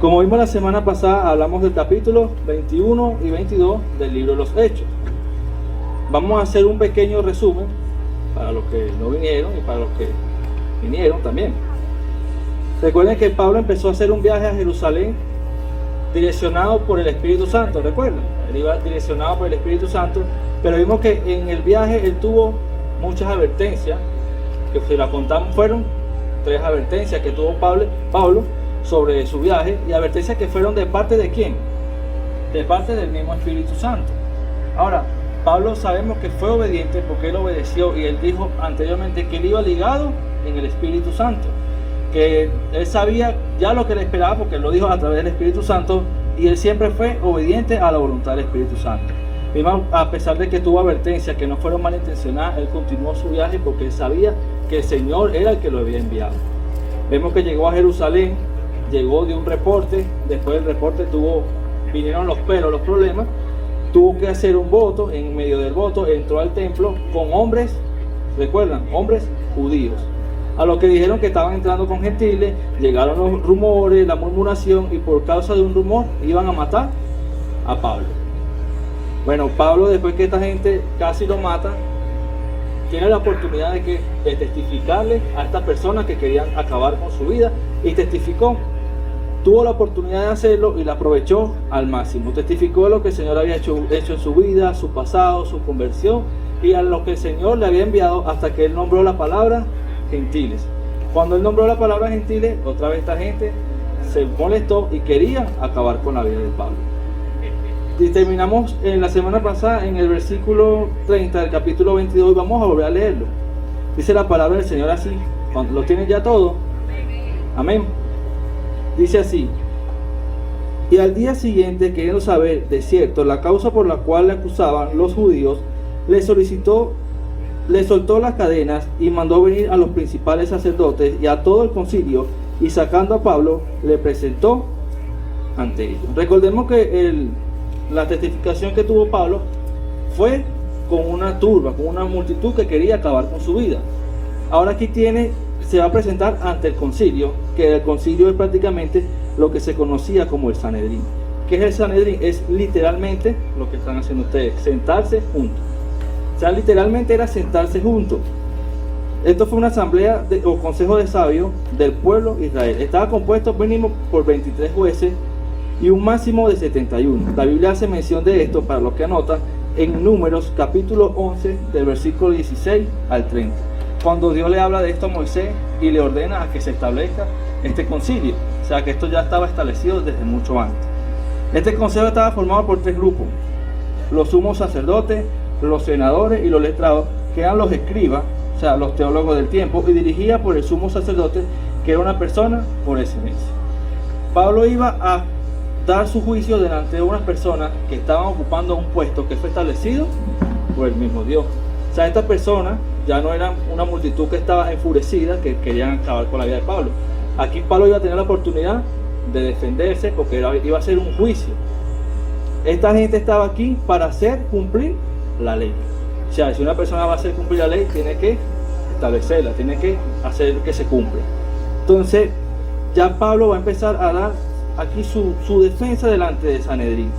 Como vimos la semana pasada, hablamos del capítulo 21 y 22 del libro de los Hechos. Vamos a hacer un pequeño resumen para los que no vinieron y para los que vinieron también. Recuerden que Pablo empezó a hacer un viaje a Jerusalén direccionado por el Espíritu Santo, ¿recuerdan? Él iba direccionado por el Espíritu Santo, pero vimos que en el viaje él tuvo muchas advertencias, que si la contamos fueron 3 advertencias que tuvo Pablo sobre su viaje, y advertencias que fueron de parte de ¿quién? De parte del mismo Espíritu Santo. Ahora, Pablo sabemos que fue obediente porque él obedeció, y él dijo anteriormente que él iba ligado en el Espíritu Santo, que él sabía ya lo que le esperaba porque él lo dijo a través del Espíritu Santo, y él siempre fue obediente a la voluntad del Espíritu Santo. A pesar de que tuvo advertencias que no fueron malintencionadas, él continuó su viaje porque él sabía que el Señor era el que lo había enviado. Vemos que llegó a Jerusalén, llegó de un reporte, después del reporte vinieron los problemas, tuvo que hacer un voto. En medio del voto entró al templo con hombres, recuerdan, hombres judíos, a los que dijeron que estaban entrando con gentiles. Llegaron los rumores, la murmuración, y por causa de un rumor iban a matar a Pablo. Bueno, Pablo, después que esta gente casi lo mata, tiene la oportunidad de testificarle a estas personas que querían acabar con su vida, y testificó. Tuvo la oportunidad de hacerlo y la aprovechó al máximo. Testificó lo que el Señor había hecho en su vida, su pasado, su conversión, y a lo que el Señor le había enviado, hasta que él nombró la palabra gentiles. Cuando él nombró la palabra gentiles, otra vez esta gente se molestó y quería acabar con la vida de Pablo. Y terminamos en la semana pasada en el versículo 30 del capítulo 22, y vamos a volver a leerlo. Dice la palabra del Señor así, cuando lo tienen ya todo. Amén. Dice así: y al día siguiente, queriendo saber de cierto la causa por la cual le acusaban los judíos, le soltó las cadenas y mandó venir a los principales sacerdotes y a todo el concilio, y sacando a Pablo le presentó ante ellos. Recordemos que la testificación que tuvo Pablo fue con una turba, con una multitud que quería acabar con su vida. Ahora aquí se va a presentar ante el concilio, que el concilio es prácticamente lo que se conocía como el Sanedrín. ¿Qué es el Sanedrín? Es literalmente lo que están haciendo ustedes, sentarse juntos. O sea, literalmente era sentarse juntos. Esto fue una asamblea o consejo de sabios del pueblo de Israel. Estaba compuesto mínimo por 23 jueces y un máximo de 71. La Biblia hace mención de esto, para los que anotan, en Números capítulo 11 del versículo 16 al 30. Cuando Dios le habla de esto a Moisés y le ordena a que se establezca este concilio. O sea que esto ya estaba establecido desde mucho antes. Este consejo estaba formado por 3 grupos: los sumos sacerdotes, los senadores y los letrados, que eran los escribas, o sea, los teólogos del tiempo, y dirigida por el sumo sacerdote, que era una persona por excelencia. Pablo iba a dar su juicio delante de unas personas que estaban ocupando un puesto que fue establecido por el mismo Dios. O sea, estas personas ya no eran una multitud que estaba enfurecida, que querían acabar con la vida de Pablo. Aquí Pablo iba a tener la oportunidad de defenderse, porque iba a ser un juicio. Esta gente estaba aquí para hacer cumplir la ley. O sea, si una persona va a hacer cumplir la ley, tiene que establecerla, tiene que hacer que se cumpla. Entonces, ya Pablo va a empezar a dar aquí su defensa delante de Sanedrín.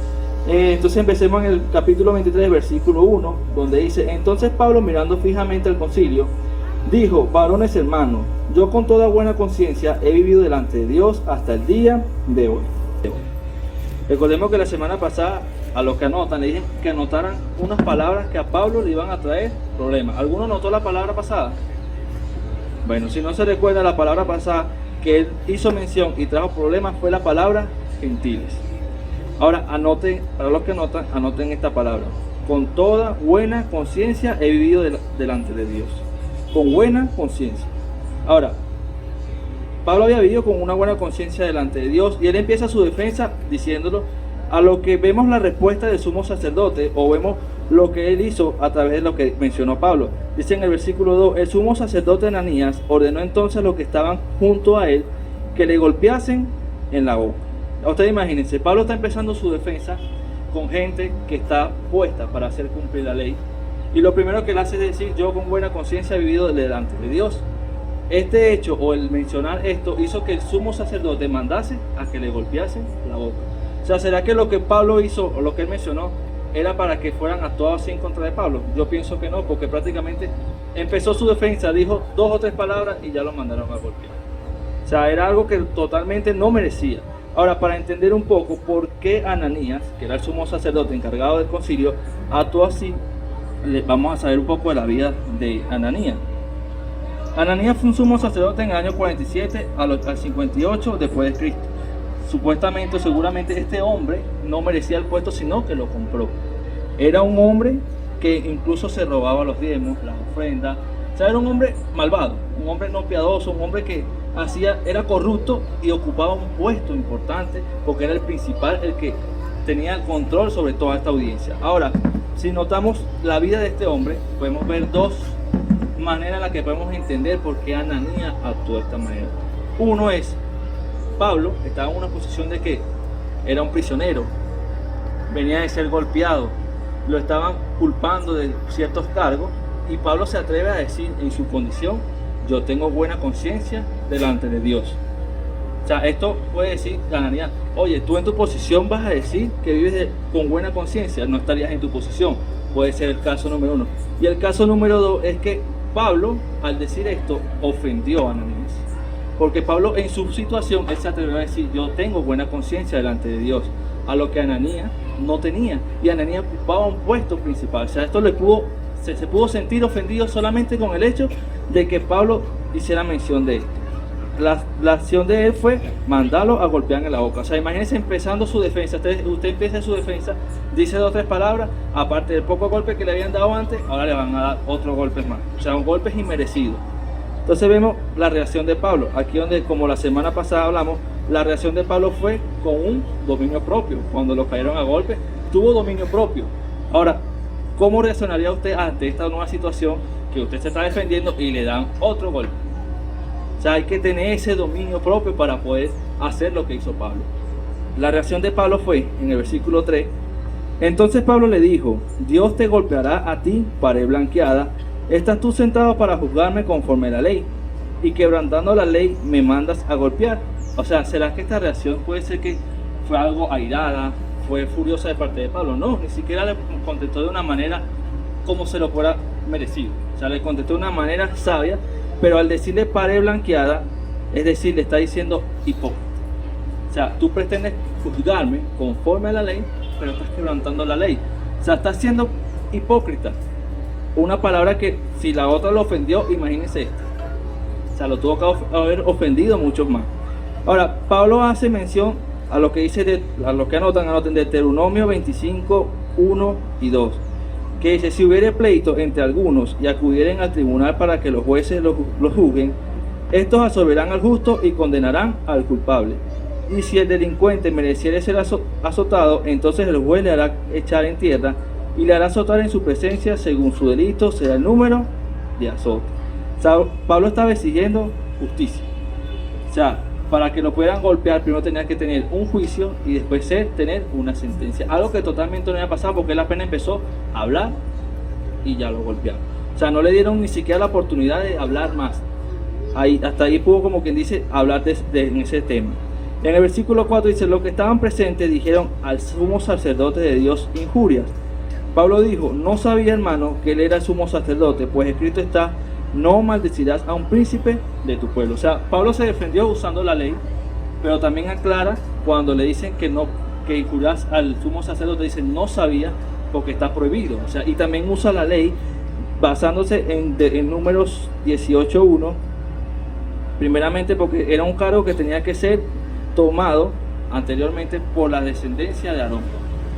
Entonces empecemos en el capítulo 23, versículo 1, donde dice: entonces Pablo, mirando fijamente al concilio, dijo: varones hermanos, yo con toda buena conciencia he vivido delante de Dios hasta el día de hoy. Recordemos que la semana pasada, a los que anotan, le dije que anotaran unas palabras que a Pablo le iban a traer problemas. ¿Alguno notó la palabra pasada? Bueno, si no se recuerda, la palabra pasada que él hizo mención y trajo problemas fue la palabra gentiles. Ahora anoten, para los que anotan, anoten esta palabra: con toda buena conciencia he vivido delante de Dios. Con buena conciencia. Ahora, Pablo había vivido con una buena conciencia delante de Dios, y él empieza su defensa diciéndolo, a lo que vemos la respuesta del sumo sacerdote, o vemos lo que él hizo a través de lo que mencionó Pablo. Dice en el versículo 2: el sumo sacerdote Ananías ordenó entonces a los que estaban junto a él que le golpeasen en la boca. Ustedes imagínense, Pablo está empezando su defensa con gente que está puesta para hacer cumplir la ley, y lo primero que él hace es decir: yo con buena conciencia he vivido delante de Dios. Este hecho o el mencionar esto hizo que el sumo sacerdote mandase a que le golpeasen la boca. O sea, ¿será que lo que Pablo hizo o lo que él mencionó era para que fueran actuados así en contra de Pablo? Yo pienso que no, porque prácticamente empezó su defensa, dijo 2 o 3 palabras y ya lo mandaron a golpear. O sea, era algo que totalmente no merecía. Ahora, para entender un poco por qué Ananías, que era el sumo sacerdote encargado del concilio, actuó así, vamos a saber un poco de la vida de Ananías. Ananías fue un sumo sacerdote en el año 47 al 58 después de Cristo. Supuestamente, seguramente este hombre no merecía el puesto, sino que lo compró. Era un hombre que incluso se robaba los diezmos, las ofrendas. O sea, era un hombre malvado, un hombre no piadoso, un hombre que era corrupto y ocupaba un puesto importante porque era el principal, el que tenía el control sobre toda esta audiencia. Ahora, si notamos la vida de este hombre, podemos ver 2 maneras en las que podemos entender por qué Ananías actuó de esta manera. Uno es, Pablo estaba en una posición de que era un prisionero, venía de ser golpeado, lo estaban culpando de ciertos cargos y Pablo se atreve a decir en su condición: yo tengo buena conciencia delante de Dios. O sea, esto puede decir Ananías: oye, tú en tu posición vas a decir que vives con buena conciencia, no estarías en tu posición. Puede ser el caso número 1. Y el caso número 2 es que Pablo, al decir esto, ofendió a Ananías. Porque Pablo en su situación, él se atrevió a decir: yo tengo buena conciencia delante de Dios, a lo que Ananías no tenía. Y Ananías ocupaba un puesto principal. O sea, esto se pudo sentir ofendido solamente con el hecho de que Pablo hiciera mención de esto. La acción de él fue mandarlo a golpear en la boca. O sea, imagínense empezando su defensa. Usted empieza su defensa, dice 2 o 3 palabras, aparte del poco golpe que le habían dado antes, ahora le van a dar otros golpes más. O sea, golpes inmerecidos. Entonces vemos la reacción de Pablo. Aquí donde, como la semana pasada hablamos, la reacción de Pablo fue con un dominio propio. Cuando lo cayeron a golpe, tuvo dominio propio. Ahora, ¿cómo reaccionaría usted ante esta nueva situación que usted se está defendiendo y le dan otro golpe? O sea, hay que tener ese dominio propio para poder hacer lo que hizo Pablo. La reacción de Pablo fue, en el versículo 3, entonces Pablo le dijo: Dios te golpeará a ti, pared blanqueada. ¿Estás tú sentado para juzgarme conforme a la ley? Y quebrantando la ley me mandas a golpear. O sea, ¿será que esta reacción puede ser que fue algo airada, fue furiosa de parte de Pablo? No, ni siquiera le contestó de una manera como se lo fuera merecido. O sea, le contestó de una manera sabia, pero al decirle pared blanqueada, es decir, le está diciendo hipócrita. O sea, tú pretendes juzgarme conforme a la ley, pero estás quebrantando la ley. O sea, estás siendo hipócrita. Una palabra que si la otra lo ofendió, imagínense esta. O sea, lo tuvo que haber ofendido muchos más. Ahora, Pablo hace mención a lo que dice, a lo que anotan Deuteronomio 25, 1 y 2. Que dice: si hubiere pleito entre algunos y acudieren al tribunal para que los jueces los juzguen, estos absolverán al justo y condenarán al culpable. Y si el delincuente mereciere ser azotado, entonces el juez le hará echar en tierra y le hará azotar en su presencia según su delito será el número de azote. O sea, Pablo estaba exigiendo justicia. O sea, para que lo puedan golpear, primero tenía que tener un juicio y después tener una sentencia. Algo que totalmente no había pasado, porque él apenas empezó a hablar y ya lo golpearon. O sea, no le dieron ni siquiera la oportunidad de hablar más. Hasta ahí pudo, como quien dice, hablar en ese tema. En el versículo 4 dice: los que estaban presentes dijeron al sumo sacerdote de Dios injurias. Pablo dijo: no sabía, hermano, que él era el sumo sacerdote, pues escrito está: no maldecirás a un príncipe de tu pueblo. O sea, Pablo se defendió usando la ley, pero también aclara cuando le dicen que injurias al sumo sacerdote, dicen no sabía, porque está prohibido. O sea, y también usa la ley basándose en Números 18:1, primeramente porque era un cargo que tenía que ser tomado anteriormente por la descendencia de Aarón,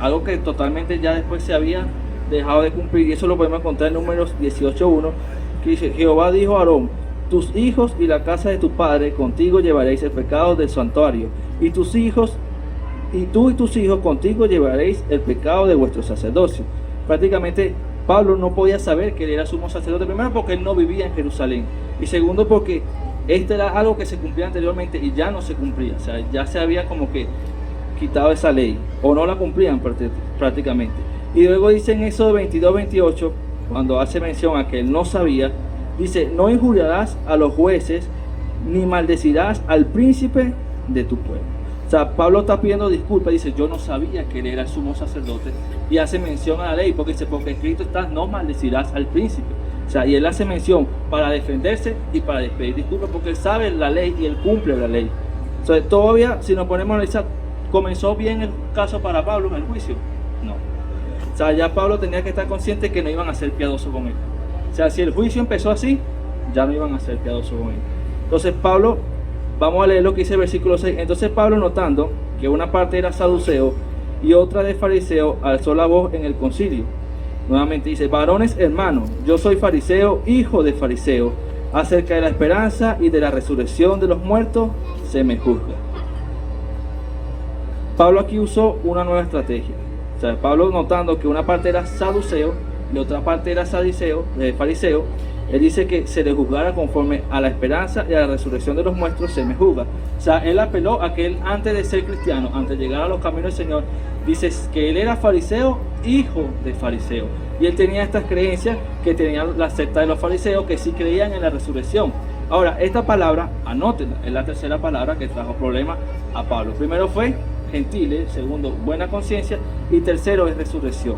algo que totalmente ya después se había dejado de cumplir, y eso lo podemos encontrar en Números 18:1, que dice: Jehová dijo a Aarón: tus hijos y la casa de tu padre contigo llevaréis el pecado del santuario, y tú y tus hijos contigo llevaréis el pecado de vuestro sacerdocio. Prácticamente Pablo no podía saber que él era sumo sacerdote, primero porque él no vivía en Jerusalén, y segundo porque esto era algo que se cumplía anteriormente y ya no se cumplía. O sea, ya se había como que quitado esa ley, o no la cumplían prácticamente. Y luego dice en Éxodo 22:28, cuando hace mención a que él no sabía, Dice, no injuriarás a los jueces, ni maldecirás al príncipe de tu pueblo. O sea, Pablo está pidiendo disculpas, dice, yo no sabía que él era el sumo sacerdote, y hace mención a la ley, porque dice, porque escrito está, no maldecirás al príncipe. O sea, y él hace mención para defenderse y para pedir disculpas, porque él sabe la ley y él cumple la ley. O sea, todavía, si nos ponemos a analizar, ¿comenzó bien el caso para Pablo en el juicio? No. O sea, ya Pablo tenía que estar consciente que no iban a ser piadosos con él. O sea, si el juicio empezó así, ya no iban a ser piadosos con él. Entonces Pablo, vamos a leer lo que dice el versículo 6. Entonces Pablo, notando que una parte era saduceo y otra de fariseo, alzó la voz en el concilio. Nuevamente dice, varones hermanos, yo soy fariseo, hijo de fariseo. Acerca de la esperanza y de la resurrección de los muertos, se me juzga. Pablo aquí usó una nueva estrategia. O sea, Pablo, notando que una parte era saduceo y otra parte era fariseo, él dice que se le juzgara conforme a la esperanza y a la resurrección de los muertos, se me juzga. O sea, él apeló a que él, antes de ser cristiano, antes de llegar a los caminos del Señor, dice que él era fariseo, hijo de fariseo. Y él tenía estas creencias que tenían la secta de los fariseos, que sí creían en la resurrección. Ahora, esta palabra, anótenla, es la tercera palabra que trajo problemas a Pablo. Primero fue gentiles, segundo, buena conciencia, y tercero es resurrección.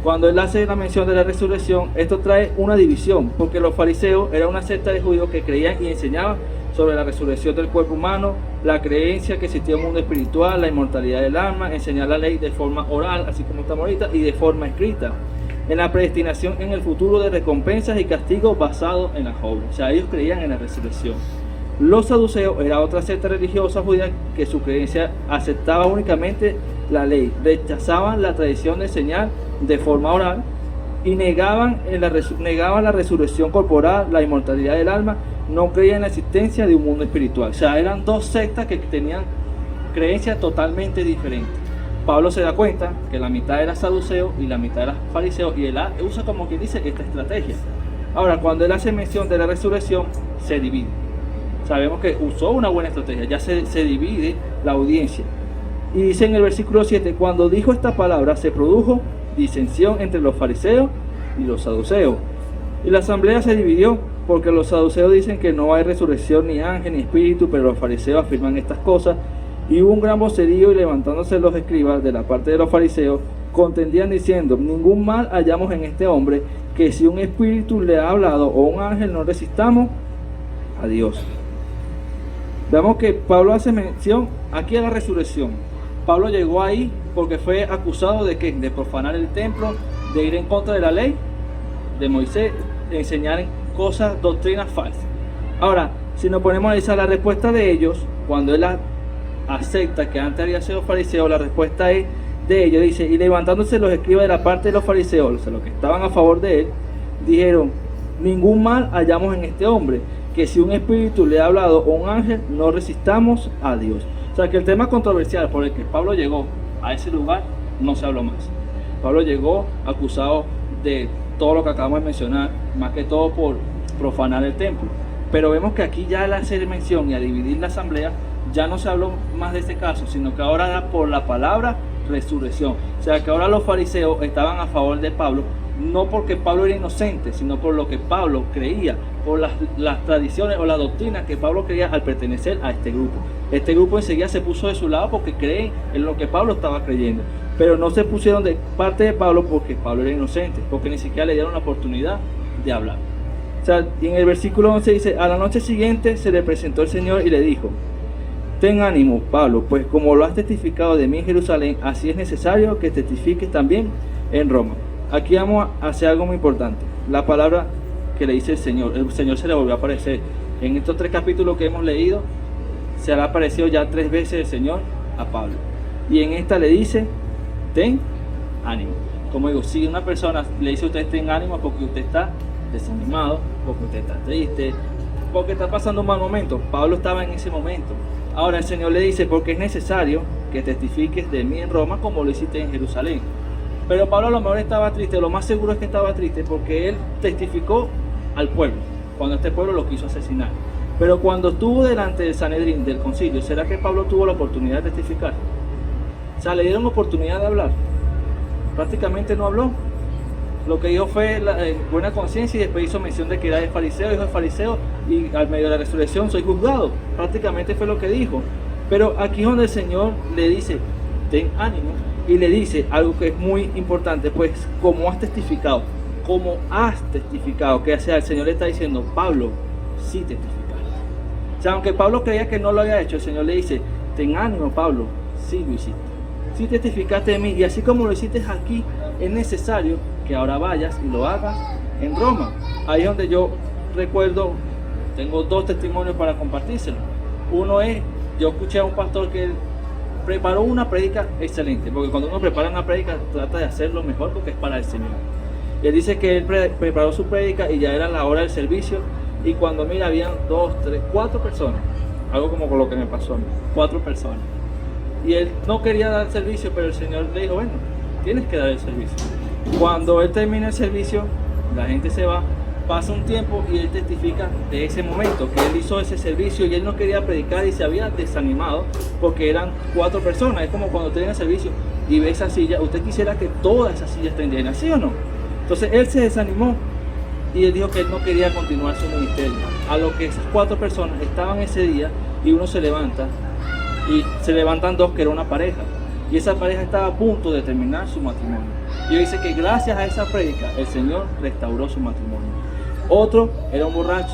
Cuando él hace la mención de la resurrección, esto trae una división, porque los fariseos eran una secta de judíos que creían y enseñaban sobre la resurrección del cuerpo humano, la creencia que existía un mundo espiritual, la inmortalidad del alma, enseñar la ley de forma oral, así como estamos ahorita, y de forma escrita, en la predestinación en el futuro de recompensas y castigos basados en las obras. O sea, ellos creían en la resurrección. Los saduceos era otra secta religiosa judía que su creencia aceptaba únicamente la ley, rechazaban la tradición de enseñar de forma oral y negaban la resurrección corporal, la inmortalidad del alma, no creían en la existencia de un mundo espiritual. O sea, eran dos sectas que tenían creencias totalmente diferentes. Pablo se da cuenta que la mitad era saduceo y la mitad era fariseo, y él usa, como quien dice, esta estrategia. Ahora, cuando él hace mención de la resurrección, se divide. Sabemos que usó una buena estrategia, ya se divide la audiencia. Y dice en el versículo 7, cuando dijo esta palabra, se produjo disensión entre los fariseos y los saduceos. Y la asamblea se dividió, porque los saduceos dicen que no hay resurrección, ni ángel, ni espíritu, pero los fariseos afirman estas cosas. Y hubo un gran vocerío, y levantándose los escribas de la parte de los fariseos, contendían diciendo, ningún mal hallamos en este hombre, que si un espíritu le ha hablado o un ángel, no resistamos a Dios. Veamos que Pablo hace mención aquí a la resurrección. Pablo llegó ahí porque fue acusado de ¿qué? De profanar el templo, de ir en contra de la ley de Moisés, de enseñar cosas, doctrinas falsas. Ahora, si nos ponemos a analizar la respuesta de ellos, cuando él acepta que antes había sido fariseo, la respuesta es de ellos, dice, y levantándose los escribas de la parte de los fariseos, o sea, los que estaban a favor de él, dijeron, ningún mal hallamos en este hombre, que si un espíritu le ha hablado o un ángel, no resistamos a Dios. O sea, que el tema controversial por el que Pablo llegó a ese lugar, no se habló más. Pablo llegó acusado de todo lo que acabamos de mencionar, más que todo por profanar el templo. Pero vemos que aquí ya al hacer mención y a dividir la asamblea, ya no se habló más de este caso, sino que ahora era por la palabra resurrección. O sea, que ahora los fariseos estaban a favor de Pablo, no porque Pablo era inocente, sino por lo que Pablo creía, por las tradiciones o la doctrina que Pablo creía al pertenecer a este grupo. Este grupo enseguida se puso de su lado porque creen en lo que Pablo estaba creyendo, pero no se pusieron de parte de Pablo porque Pablo era inocente, porque ni siquiera le dieron la oportunidad de hablar. O sea, y en el versículo 11 dice, a la noche siguiente se le presentó el Señor y le dijo, ten ánimo, Pablo, pues como lo has testificado de mí en Jerusalén, así es necesario que testifiques también en Roma. Aquí vamos a hacer algo muy importante. La palabra que le dice el Señor se le volvió a aparecer. En estos 3 capítulos que hemos leído, se le ha aparecido ya 3 veces el Señor a Pablo. Y en esta le dice, ten ánimo. Como digo, si una persona le dice a usted ten ánimo, porque usted está desanimado, porque usted está triste, porque está pasando un mal momento. Pablo estaba en ese momento. Ahora el Señor le dice, porque es necesario que testifiques de mí en Roma como lo hiciste en Jerusalén. Pero Pablo a lo mejor estaba triste, lo más seguro es que estaba triste porque él testificó al pueblo, cuando este pueblo lo quiso asesinar. Pero cuando estuvo delante del Sanedrín, del concilio, ¿será que Pablo tuvo la oportunidad de testificar? O sea, le dieron oportunidad de hablar. Prácticamente no habló. Lo que dijo fue buena conciencia, y después hizo mención de que era de fariseo, hijo de fariseo, y al medio de la resurrección soy juzgado. Prácticamente fue lo que dijo. Pero aquí es donde el Señor le dice, ten ánimo, y le dice algo que es muy importante, pues como has testificado, que sea, el Señor le está diciendo, Pablo, sí testificaste. O sea, aunque Pablo creía que no lo había hecho, el Señor le dice, ten ánimo, Pablo, sí lo hiciste. Sí testificaste de mí, y así como lo hiciste aquí, es necesario que ahora vayas y lo hagas en Roma. Ahí es donde yo recuerdo, tengo 2 testimonios para compartírselo. Uno es, yo escuché a un pastor que preparó una prédica excelente, porque cuando uno prepara una prédica trata de hacerlo mejor porque es para el Señor. Y él dice que él preparó su prédica y ya era la hora del servicio, y cuando mira habían 2, 3, 4 personas, algo como con lo que me pasó a mí, 4 personas. Y él no quería dar servicio, pero el Señor le dijo, bueno, tienes que dar el servicio. Cuando él termina el servicio, la gente se va, pasa un tiempo y él testifica de ese momento, que él hizo ese servicio y él no quería predicar y se había desanimado porque eran 4 personas. Es como cuando usted tiene servicio y ve esa silla, usted quisiera que todas esas sillas estén llenas, ¿sí o no? Entonces él se desanimó y él dijo que él no quería continuar su ministerio. A lo que esas 4 personas estaban ese día, y uno se levanta, y se levantan 2 que era una pareja, y esa pareja estaba a punto de terminar su matrimonio, y dice que gracias a esa prédica el Señor restauró su matrimonio. Otro era un borracho,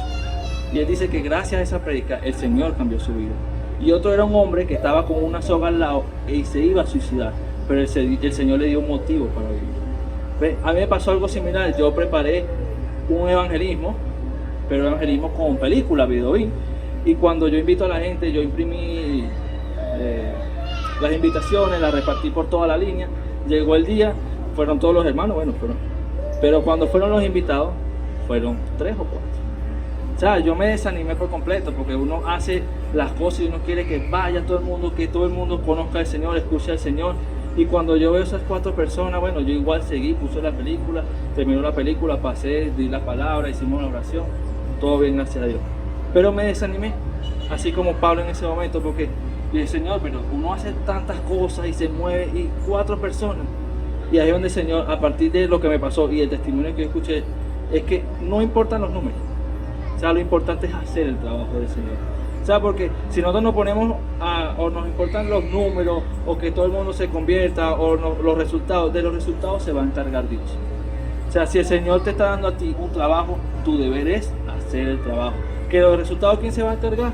y él dice que gracias a esa prédica el Señor cambió su vida. Y otro era un hombre que estaba con una soga al lado y se iba a suicidar, pero el Señor le dio un motivo para vivir. A mí me pasó algo similar. Yo preparé un evangelismo, pero evangelismo con película, videobeam, y cuando yo invito a la gente, yo imprimí las invitaciones, las repartí por toda la línea. Llegó el día, fueron todos los hermanos, pero cuando fueron los invitados, fueron 3 o 4. O sea, yo me desanimé por completo, porque uno hace las cosas y uno quiere que vaya todo el mundo, que todo el mundo conozca al Señor, escuche al Señor. Y cuando yo veo esas 4 personas, yo igual seguí, puse la película, terminó la película, pasé, di la palabra, hicimos la oración, todo bien, gracias a Dios. Pero me desanimé, así como Pablo en ese momento, porque dije, Señor, pero uno hace tantas cosas y se mueve, y 4 personas. Y ahí es donde el Señor, a partir de lo que me pasó y el testimonio que yo escuché, es que no importan los números. O sea, lo importante es hacer el trabajo del Señor. O sea, porque si nosotros nos ponemos o nos importan los números, o que todo el mundo se convierta, o los resultados, de los resultados se va a encargar Dios. O sea, si el Señor te está dando a ti un trabajo, tu deber es hacer el trabajo. ¿Que los resultados quién se va a encargar?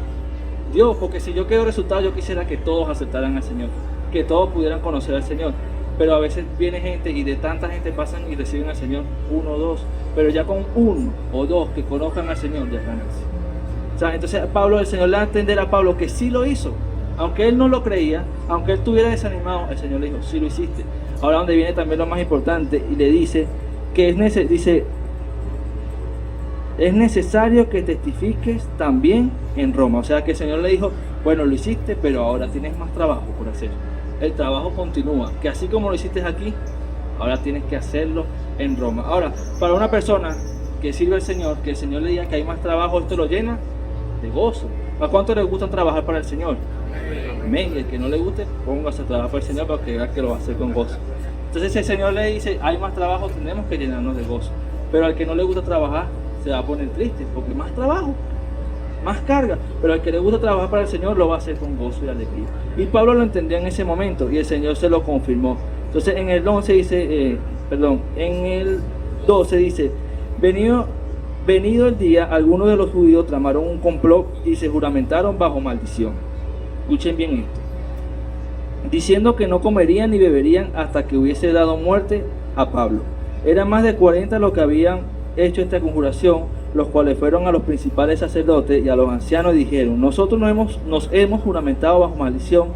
Dios, porque si yo quiero resultados, yo quisiera que todos aceptaran al Señor, que todos pudieran conocer al Señor. Pero a veces viene gente, y de tanta gente pasan y reciben al Señor 1 o 2, pero ya con 1 o 2 que conozcan al Señor ya es ganancia. O sea, entonces el Señor le da a entender a Pablo que sí lo hizo, aunque él no lo creía, aunque él estuviera desanimado, el Señor le dijo, sí lo hiciste. Ahora donde viene también lo más importante, y le dice que es necesario que testifiques también en Roma. O sea que el Señor le dijo, bueno, lo hiciste, pero ahora tienes más trabajo por hacer. El trabajo continúa, que así como lo hiciste aquí, ahora tienes que hacerlo en Roma. Ahora, para una persona que sirve al Señor, que el Señor le diga que hay más trabajo, esto lo llena de gozo. ¿A cuánto les gusta trabajar para el Señor? Amén. Y el que no le guste, póngase a trabajar para el Señor, para que vea que lo va a hacer con gozo. Entonces, si el Señor le dice, hay más trabajo, tenemos que llenarnos de gozo. Pero al que no le gusta trabajar, se va a poner triste, porque más trabajo, más carga. Pero al que le gusta trabajar para el Señor, lo va a hacer con gozo y alegría. Y Pablo lo entendía en ese momento, y el Señor se lo confirmó. Entonces, en el 11 dice, en el 12 dice, venido el día, algunos de los judíos tramaron un complot y se juramentaron bajo maldición. Escuchen bien esto. Diciendo que no comerían ni beberían hasta que hubiese dado muerte a Pablo. Eran más de 40 los que habían hecho esta conjuración, los cuales fueron a los principales sacerdotes y a los ancianos y dijeron, nosotros nos hemos juramentado bajo maldición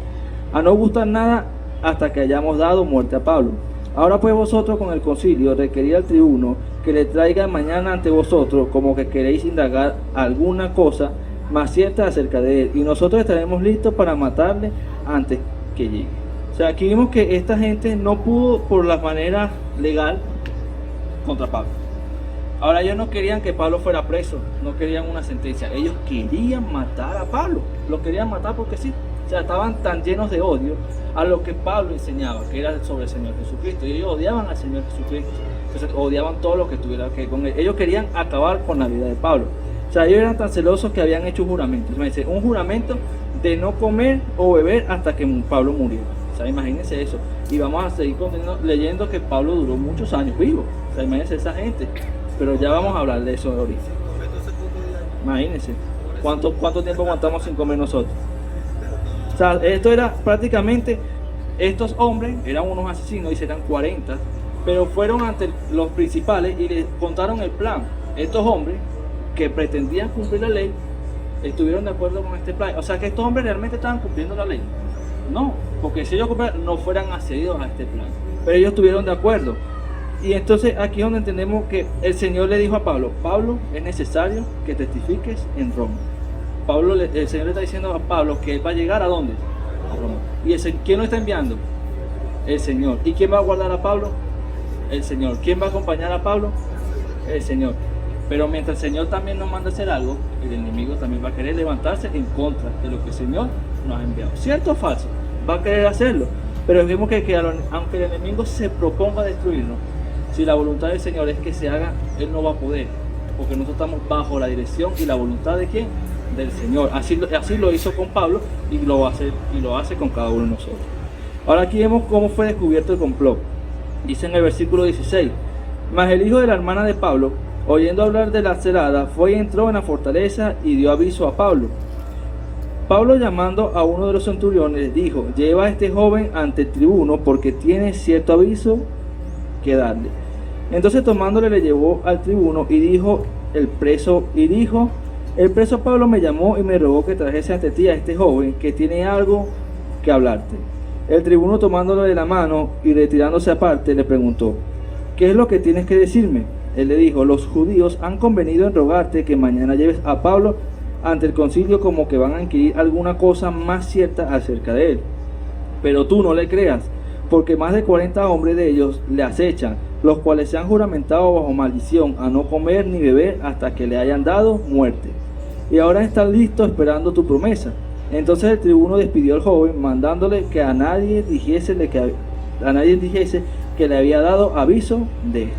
a no gustar nada hasta que hayamos dado muerte a Pablo. Ahora pues vosotros con el concilio requerid al tribuno que le traiga mañana ante vosotros, como que queréis indagar alguna cosa más cierta acerca de él, y nosotros estaremos listos para matarle antes que llegue. O sea, aquí vimos que esta gente no pudo por la manera legal contra Pablo. Ahora ellos no querían que Pablo fuera preso, no querían una sentencia, ellos querían matar a Pablo, lo querían matar porque sí. O sea, estaban tan llenos de odio a lo que Pablo enseñaba, que era sobre el Señor Jesucristo, y ellos odiaban al Señor Jesucristo. Entonces odiaban todo lo que tuviera que ver con él. Ellos querían acabar con la vida de Pablo. O sea, ellos eran tan celosos que habían hecho un juramento. Me dice, un juramento de no comer o beber hasta que Pablo muriera. O sea, imagínense eso. Y vamos a seguir leyendo que Pablo duró muchos años vivo. O sea, imagínense esa gente. Pero ya vamos a hablar de eso ahorita. Imagínense. ¿Cuánto tiempo aguantamos sin comer nosotros? O sea, esto era prácticamente, estos hombres eran unos asesinos y eran 40, pero fueron ante los principales y les contaron el plan. Estos hombres que pretendían cumplir la ley estuvieron de acuerdo con este plan. O sea que estos hombres realmente estaban cumpliendo la ley. No, porque si ellos no fueran accedidos a este plan, pero ellos estuvieron de acuerdo. Y entonces aquí es donde entendemos que el Señor le dijo a Pablo, Pablo, es necesario que testifiques en Roma. El Señor le está diciendo a Pablo que él va a llegar ¿a dónde? A Roma. ¿Y quién lo está enviando? El Señor. ¿Y quién va a guardar a Pablo? El Señor. ¿Quién va a acompañar a Pablo? El Señor. Pero mientras el Señor también nos manda a hacer algo, el enemigo también va a querer levantarse en contra de lo que el Señor nos ha enviado. ¿Cierto o falso? Va a querer hacerlo. Pero vemos que aunque el enemigo se proponga destruirnos, si la voluntad del Señor es que se haga, Él no va a poder. Porque nosotros estamos bajo la dirección y la voluntad de ¿quién? Del Señor. Así lo hizo con Pablo y lo hace con cada uno de nosotros. Ahora aquí vemos cómo fue descubierto el complot. Dice en el versículo 16: Mas el hijo de la hermana de Pablo, oyendo hablar de la celada, fue y entró en la fortaleza y dio aviso a Pablo. Pablo, llamando a uno de los centuriones, dijo: Lleva a este joven ante el tribuno, porque tiene cierto aviso que darle. Entonces tomándole le llevó al tribuno y dijo el preso Pablo me llamó y me rogó que trajese ante ti a este joven que tiene algo que hablarte. El tribuno, tomándolo de la mano y retirándose aparte, le preguntó: ¿qué es lo que tienes que decirme? Él le dijo: los judíos han convenido en rogarte que mañana lleves a Pablo ante el concilio, como que van a inquirir alguna cosa más cierta acerca de él. Pero tú no le creas, porque más de 40 hombres de ellos le acechan, los cuales se han juramentado bajo maldición a no comer ni beber hasta que le hayan dado muerte. Y ahora están listos esperando tu promesa. Entonces el tribuno despidió al joven, mandándole que a nadie dijese que le había dado aviso de esto.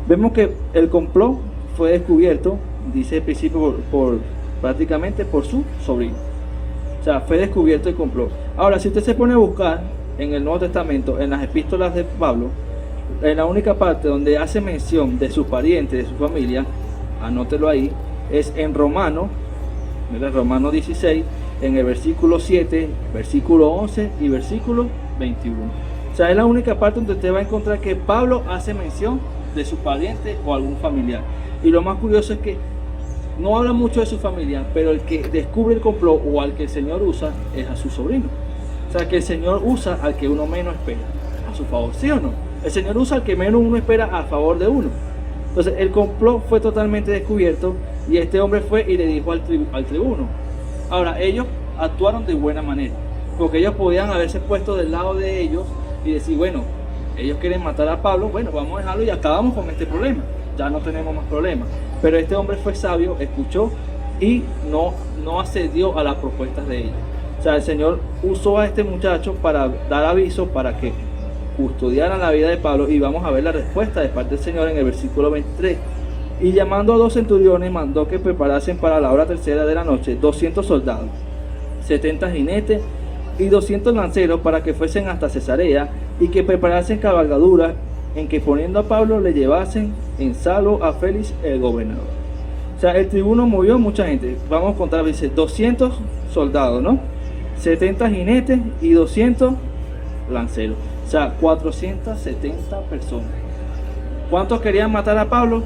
Vemos que el complot fue descubierto, dice el principio, prácticamente por su sobrino. O sea, fue descubierto el complot. Ahora, si usted se pone a buscar en el Nuevo Testamento, en las epístolas de Pablo, en la única parte donde hace mención de sus parientes, de su familia, anótelo ahí, es en Romanos 16, en el versículo 7, versículo 11 y versículo 21. O sea, es la única parte donde usted va a encontrar que Pablo hace mención de su pariente o algún familiar. Y lo más curioso es que no habla mucho de su familia, pero el que descubre el complot o al que el Señor usa es a su sobrino. O sea, que el Señor usa al que uno menos espera a su favor, ¿sí o no? El Señor usa al que menos uno espera a favor de uno. Entonces el complot fue totalmente descubierto y este hombre fue y le dijo al tribuno. Ahora, ellos actuaron de buena manera, porque ellos podían haberse puesto del lado de ellos y decir: bueno, ellos quieren matar a Pablo, bueno, vamos a dejarlo y acabamos con este problema, ya no tenemos más problemas. Pero este hombre fue sabio, escuchó y no accedió a las propuestas de ellos. O sea, el Señor usó a este muchacho para dar aviso, para que custodiaran la vida de Pablo, y vamos a ver la respuesta de parte del Señor en el versículo 23. Y llamando a 2 centuriones, mandó que preparasen para la hora tercera de la noche 200 soldados, 70 jinetes y 200 lanceros, para que fuesen hasta Cesarea, y que preparasen cabalgaduras, en que poniendo a Pablo le llevasen en salvo a Félix el gobernador. O sea, el tribuno movió mucha gente. Vamos a contar, dice 200 soldados, ¿no? 70 jinetes y 200 lanceros. O sea, 470 personas. ¿Cuántos querían matar a Pablo?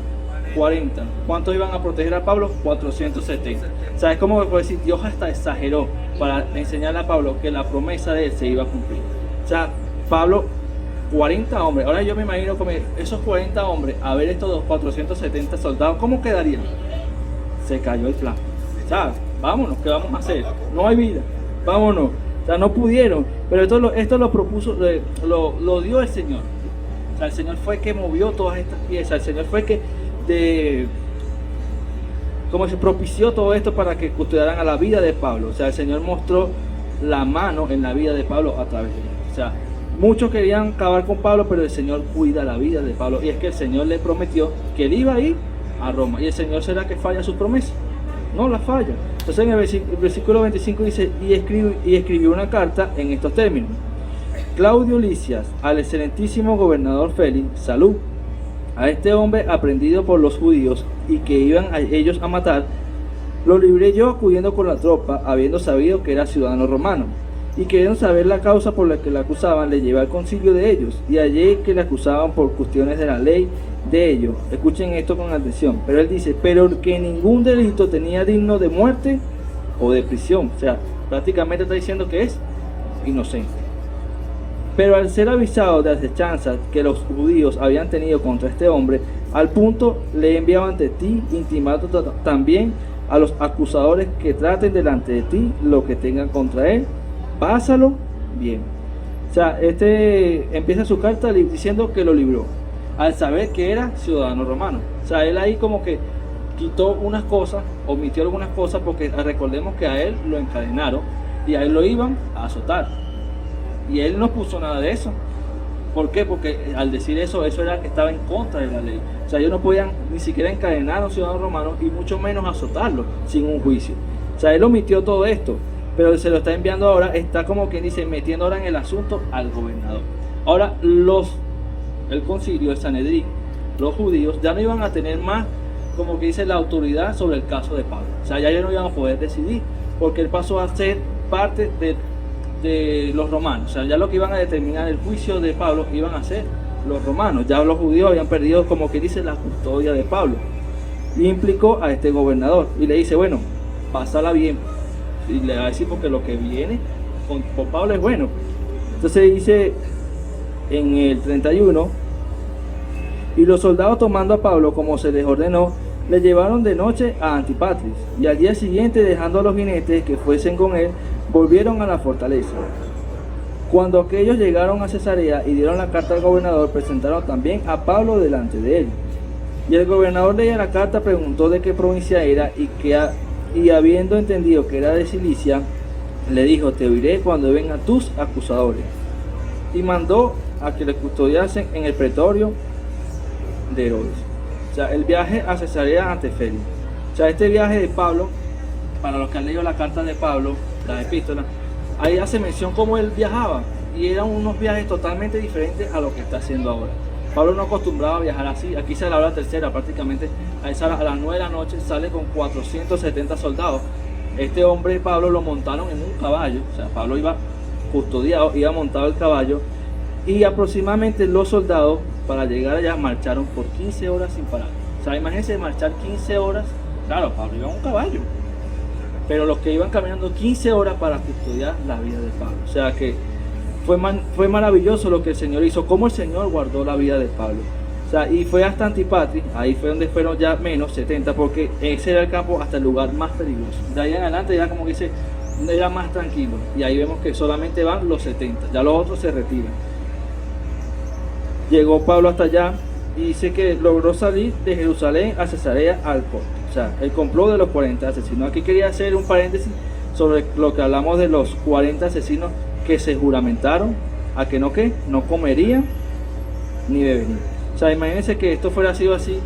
40. ¿Cuántos iban a proteger a Pablo? 470. O sea, es como puede decir, Dios hasta exageró para enseñarle a Pablo que la promesa de él se iba a cumplir. O sea, Pablo, 40 hombres. Ahora yo me imagino como esos 40 hombres, a ver estos 470 soldados, ¿cómo quedarían? Se cayó el plan. O sea, vámonos, ¿qué vamos a hacer? No hay vida, vámonos. O sea, no pudieron. Pero esto lo propuso, lo dio el Señor. O sea, el Señor fue que movió todas estas piezas. El Señor fue que como se propició todo esto para que custodiaran a la vida de Pablo. O sea, el Señor mostró la mano en la vida de Pablo a través de él. O sea, Muchos querían acabar con Pablo, pero el Señor cuida la vida de Pablo. Y es que el Señor le prometió que él iba a ir a Roma. ¿Y el Señor será que falla sus promesas? No la falla. Entonces en el versículo 25 dice, y escribió una carta en estos términos. Claudio Lisias, al excelentísimo gobernador Félix, salud. A este hombre aprendido por los judíos y que iban a ellos a matar, lo libré yo acudiendo con la tropa, habiendo sabido que era ciudadano romano. Y queriendo saber la causa por la que le acusaban, le llevé al concilio de ellos, y hallé que le acusaban por cuestiones de la ley de ellos. Escuchen esto con atención. Pero él dice, pero que ningún delito tenía digno de muerte o de prisión. O sea, prácticamente está diciendo que es inocente. Pero al ser avisado de las acechanzas que los judíos habían tenido contra este hombre, al punto le he enviado ante ti, intimando también a los acusadores que traten delante de ti lo que tengan contra él. Pásalo bien. O sea, empieza su carta diciendo que lo libró, al saber que era ciudadano romano. O sea, él ahí como que quitó unas cosas, omitió algunas cosas, porque recordemos que a él lo encadenaron y a él lo iban a azotar. Y él no puso nada de eso. ¿Por qué? Porque al decir eso era que estaba en contra de la ley. O sea, ellos no podían ni siquiera encadenar a un ciudadano romano y mucho menos azotarlo sin un juicio. O sea, él omitió todo esto, pero se lo está enviando ahora, está como quien dice, metiendo ahora en el asunto al gobernador. Ahora el concilio de Sanedrín, los judíos, ya no iban a tener más, como que dice, la autoridad sobre el caso de Pablo. O sea, ya no iban a poder decidir, porque él pasó a ser parte de los romanos. O sea, ya lo que iban a determinar el juicio de Pablo iban a ser los romanos. Ya los judíos habían perdido, como que dice, la custodia de Pablo. Y implicó a este gobernador y le dice, bueno, pásala bien. Y le va a decir, porque lo que viene con Pablo es bueno. Entonces dice en el 31, y los soldados tomando a Pablo como se les ordenó, le llevaron de noche a Antipatris, y al día siguiente, dejando a los jinetes que fuesen con él, volvieron a la fortaleza. Cuando aquellos llegaron a Cesarea y dieron la carta al gobernador, presentaron también a Pablo delante de él. Y el gobernador leía la carta, preguntó de qué provincia era, y habiendo entendido que era de Cilicia, le dijo, te oiré cuando vengan tus acusadores. Y mandó a que le custodiasen en el pretorio de Herodes. O sea, el viaje a Cesarea ante Félix. O sea, este viaje de Pablo, para los que han leído la carta de Pablo, la epístola, ahí hace mención cómo él viajaba. Y eran unos viajes totalmente diferentes a lo que está haciendo ahora. Pablo no acostumbraba a viajar así. Aquí se la hora tercera, prácticamente a las 9 de la noche sale con 470 soldados. Este hombre, Pablo, lo montaron en un caballo. O sea, Pablo iba custodiado, iba montado el caballo. Y aproximadamente los soldados, para llegar allá, marcharon por 15 horas sin parar. O sea, imagínense marchar 15 horas. Claro, Pablo iba en un caballo, pero los que iban caminando 15 horas para custodiar la vida de Pablo. O sea que fue maravilloso lo que el Señor hizo, cómo el Señor guardó la vida de Pablo. O sea, y fue hasta Antipatris, ahí fue donde fueron ya menos 70, porque ese era el campo hasta el lugar más peligroso. De ahí en adelante ya como que dice, era más tranquilo. Y ahí vemos que solamente van los 70, ya los otros se retiran. Llegó Pablo hasta allá y dice que logró salir de Jerusalén a Cesarea al puerto. O sea, el complot de los 40 asesinos. Aquí quería hacer un paréntesis sobre lo que hablamos de los 40 asesinos que se juramentaron a que no comerían ni beberían. O sea, imagínense que esto fuera sido así.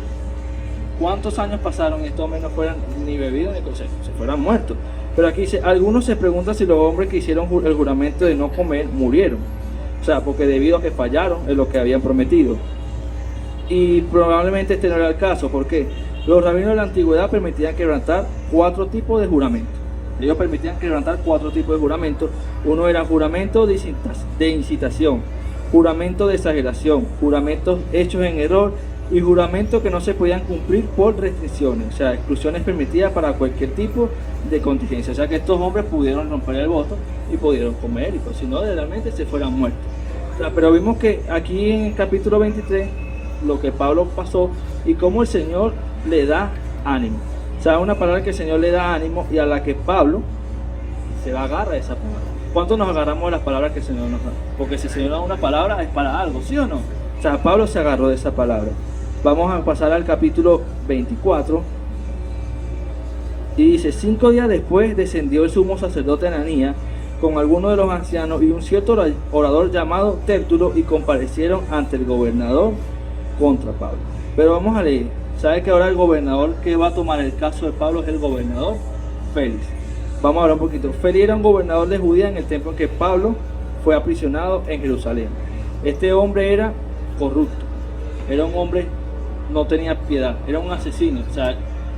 ¿Cuántos años pasaron y estos hombres no fueran ni bebidos ni comido? Se fueran muertos. Pero aquí dice, algunos se preguntan si los hombres que hicieron el juramento de no comer murieron. O sea, porque debido a que fallaron en lo que habían prometido. Y probablemente este no era el caso. ¿Por qué? Los rabinos de la antigüedad permitían quebrantar 4 tipos de juramentos. Ellos permitían quebrantar 4 tipos de juramentos. Uno era juramento de incitación, juramento de exageración, juramentos hechos en error y juramentos que no se podían cumplir por restricciones. O sea, exclusiones permitidas para cualquier tipo de contingencia. O sea que estos hombres pudieron romper el voto y pudieron comer, y pues, si no, realmente se fueran muertos. O sea, pero vimos que aquí en el capítulo 23, lo que Pablo pasó y cómo el Señor le da ánimo. O sea, una palabra que el Señor le da ánimo y a la que Pablo se agarra esa palabra. ¿Cuántos nos agarramos de las palabras que el Señor nos da? Porque si el Señor da una palabra es para algo, ¿sí o no? O sea, Pablo se agarró de esa palabra. Vamos a pasar al capítulo 24. Y dice, 5 días después descendió el sumo sacerdote Ananías con algunos de los ancianos y un cierto orador llamado Tértulo y comparecieron ante el gobernador contra Pablo. Pero vamos a leer. ¿Sabe que ahora el gobernador que va a tomar el caso de Pablo es el gobernador Félix? Vamos a hablar un poquito. Félix era un gobernador de Judea en el tiempo en que Pablo fue aprisionado en Jerusalén. Este hombre era corrupto, era un hombre, no tenía piedad, era un asesino, o sea,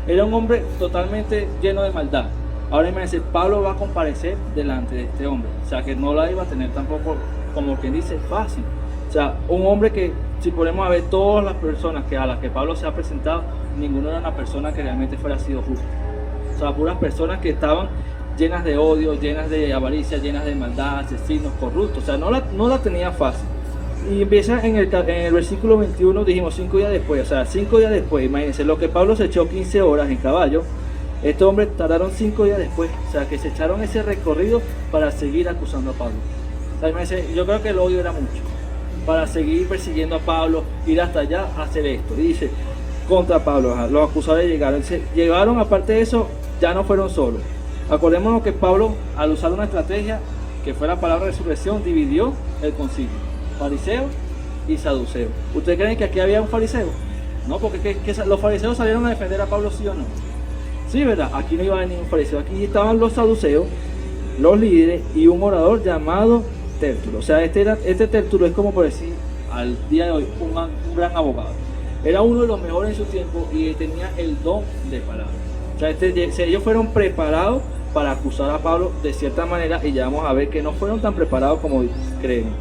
era un hombre totalmente lleno de maldad. Ahora imagínense, Pablo va a comparecer delante de este hombre, o sea, que no la iba a tener tampoco, como quien dice, fácil. O sea, un hombre que, si ponemos a ver todas las personas a las que Pablo se ha presentado, ninguno era una persona que realmente fuera sido justo. O sea, puras personas que estaban llenas de odio, llenas de avaricia, llenas de maldad, asesinos, corruptos. O sea, no la tenía fácil. Y empieza en el versículo 21, dijimos 5 días después. O sea, 5 días después, imagínense, lo que Pablo se echó 15 horas en caballo, estos hombres tardaron 5 días después. O sea, que se echaron ese recorrido para seguir acusando a Pablo. O sea, imagínense, yo creo que el odio era mucho. Para seguir persiguiendo a Pablo, ir hasta allá, hacer esto. Y dice, contra Pablo, los acusadores llegaron, aparte de eso, ya no fueron solos. Acordémonos que Pablo, al usar una estrategia que fue la palabra resurrección, dividió el concilio, fariseo y saduceo. ¿Ustedes creen que aquí había un fariseo? No, porque los fariseos salieron a defender a Pablo, ¿sí o no? Sí, ¿verdad? Aquí no iba a haber ningún fariseo, aquí estaban los saduceos, los líderes y un orador llamado Tértulo. O sea, este Tértulo es como por decir, al día de hoy, un gran abogado. Era uno de los mejores en su tiempo y tenía el don de palabra. O sea, ellos fueron preparados para acusar a Pablo de cierta manera, y ya vamos a ver que no fueron tan preparados como creemos.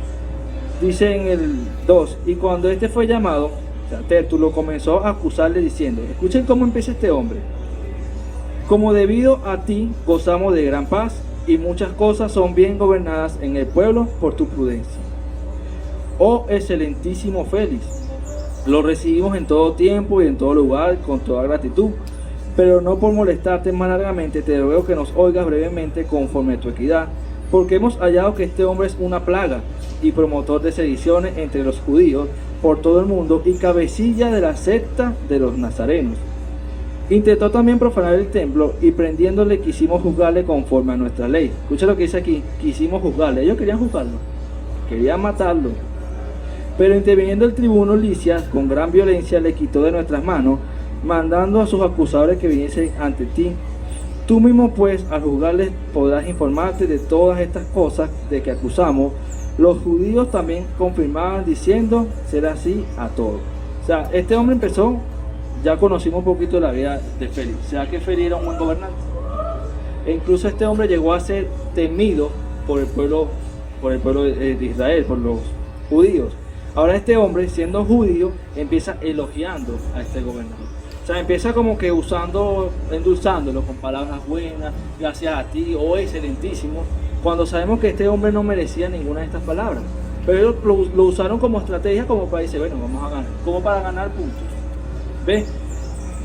Dice en el 2, y cuando este fue llamado, o sea, Tértulo comenzó a acusarle diciendo, escuchen cómo empieza este hombre: como debido a ti gozamos de gran paz, y muchas cosas son bien gobernadas en el pueblo por tu prudencia. Oh excelentísimo Félix, lo recibimos en todo tiempo y en todo lugar con toda gratitud, pero no por molestarte más largamente, te ruego que nos oigas brevemente conforme a tu equidad, porque hemos hallado que este hombre es una plaga y promotor de sediciones entre los judíos por todo el mundo y cabecilla de la secta de los nazarenos. Intentó también profanar el templo y prendiéndole quisimos juzgarle conforme a nuestra ley. Escucha lo que dice aquí, quisimos juzgarle. Ellos querían juzgarlo, querían matarlo. Pero interviniendo el tribuno Licias con gran violencia le quitó de nuestras manos, mandando a sus acusadores que viniesen ante ti. Tú mismo pues al juzgarles podrás informarte de todas estas cosas de que acusamos. Los judíos también confirmaban diciendo, será así a todos. O sea, este hombre empezó, ya conocimos un poquito de la vida de Félix. O sea que Félix era un buen gobernante. E incluso este hombre llegó a ser temido por el pueblo de Israel, por los judíos. Ahora este hombre, siendo judío, empieza elogiando a este gobernador. O sea, empieza como que endulzándolo con palabras buenas, gracias a ti, oh excelentísimo, cuando sabemos que este hombre no merecía ninguna de estas palabras. Pero ellos lo usaron como estrategia, como para decir, bueno, vamos a ganar, como para ganar puntos. ¿Ves?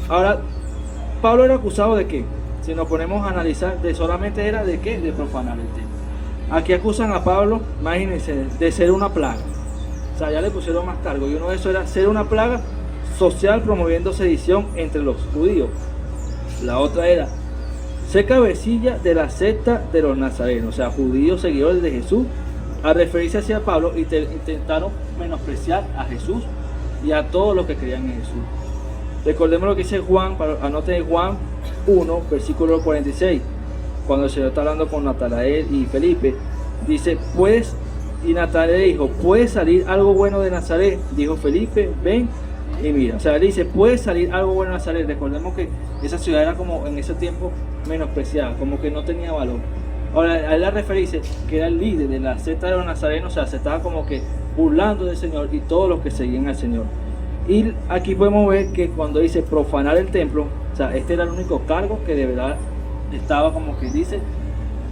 Ahora, Pablo era acusado de qué? Si nos ponemos a analizar, solamente era de qué, de profanar el templo. Aquí acusan a Pablo, imagínense, de ser una plaga. O sea, ya le pusieron más cargo, y uno de esos era ser una plaga social promoviendo sedición entre los judíos. La otra era ser cabecilla de la secta de los nazarenos, o sea, judíos seguidores de Jesús. Al referirse hacia Pablo, intentaron menospreciar a Jesús y a todos los que creían en Jesús. Recordemos lo que dice Juan, anoten Juan 1, versículo 46, cuando el Señor está hablando con Natanael y Felipe, dice, pues, y Natanael dijo, ¿puede salir algo bueno de Nazaret? Dijo Felipe, ven y mira. O sea, él dice, ¿puede salir algo bueno de Nazaret? Recordemos que esa ciudad era como en ese tiempo menospreciada, como que no tenía valor. Ahora, a él le referirse que era el líder de la secta de los nazarenos, o sea, se estaba como que burlando del Señor y todos los que seguían al Señor. Y aquí podemos ver que cuando dice profanar el templo, o sea, este era el único cargo que de verdad estaba, como que dice,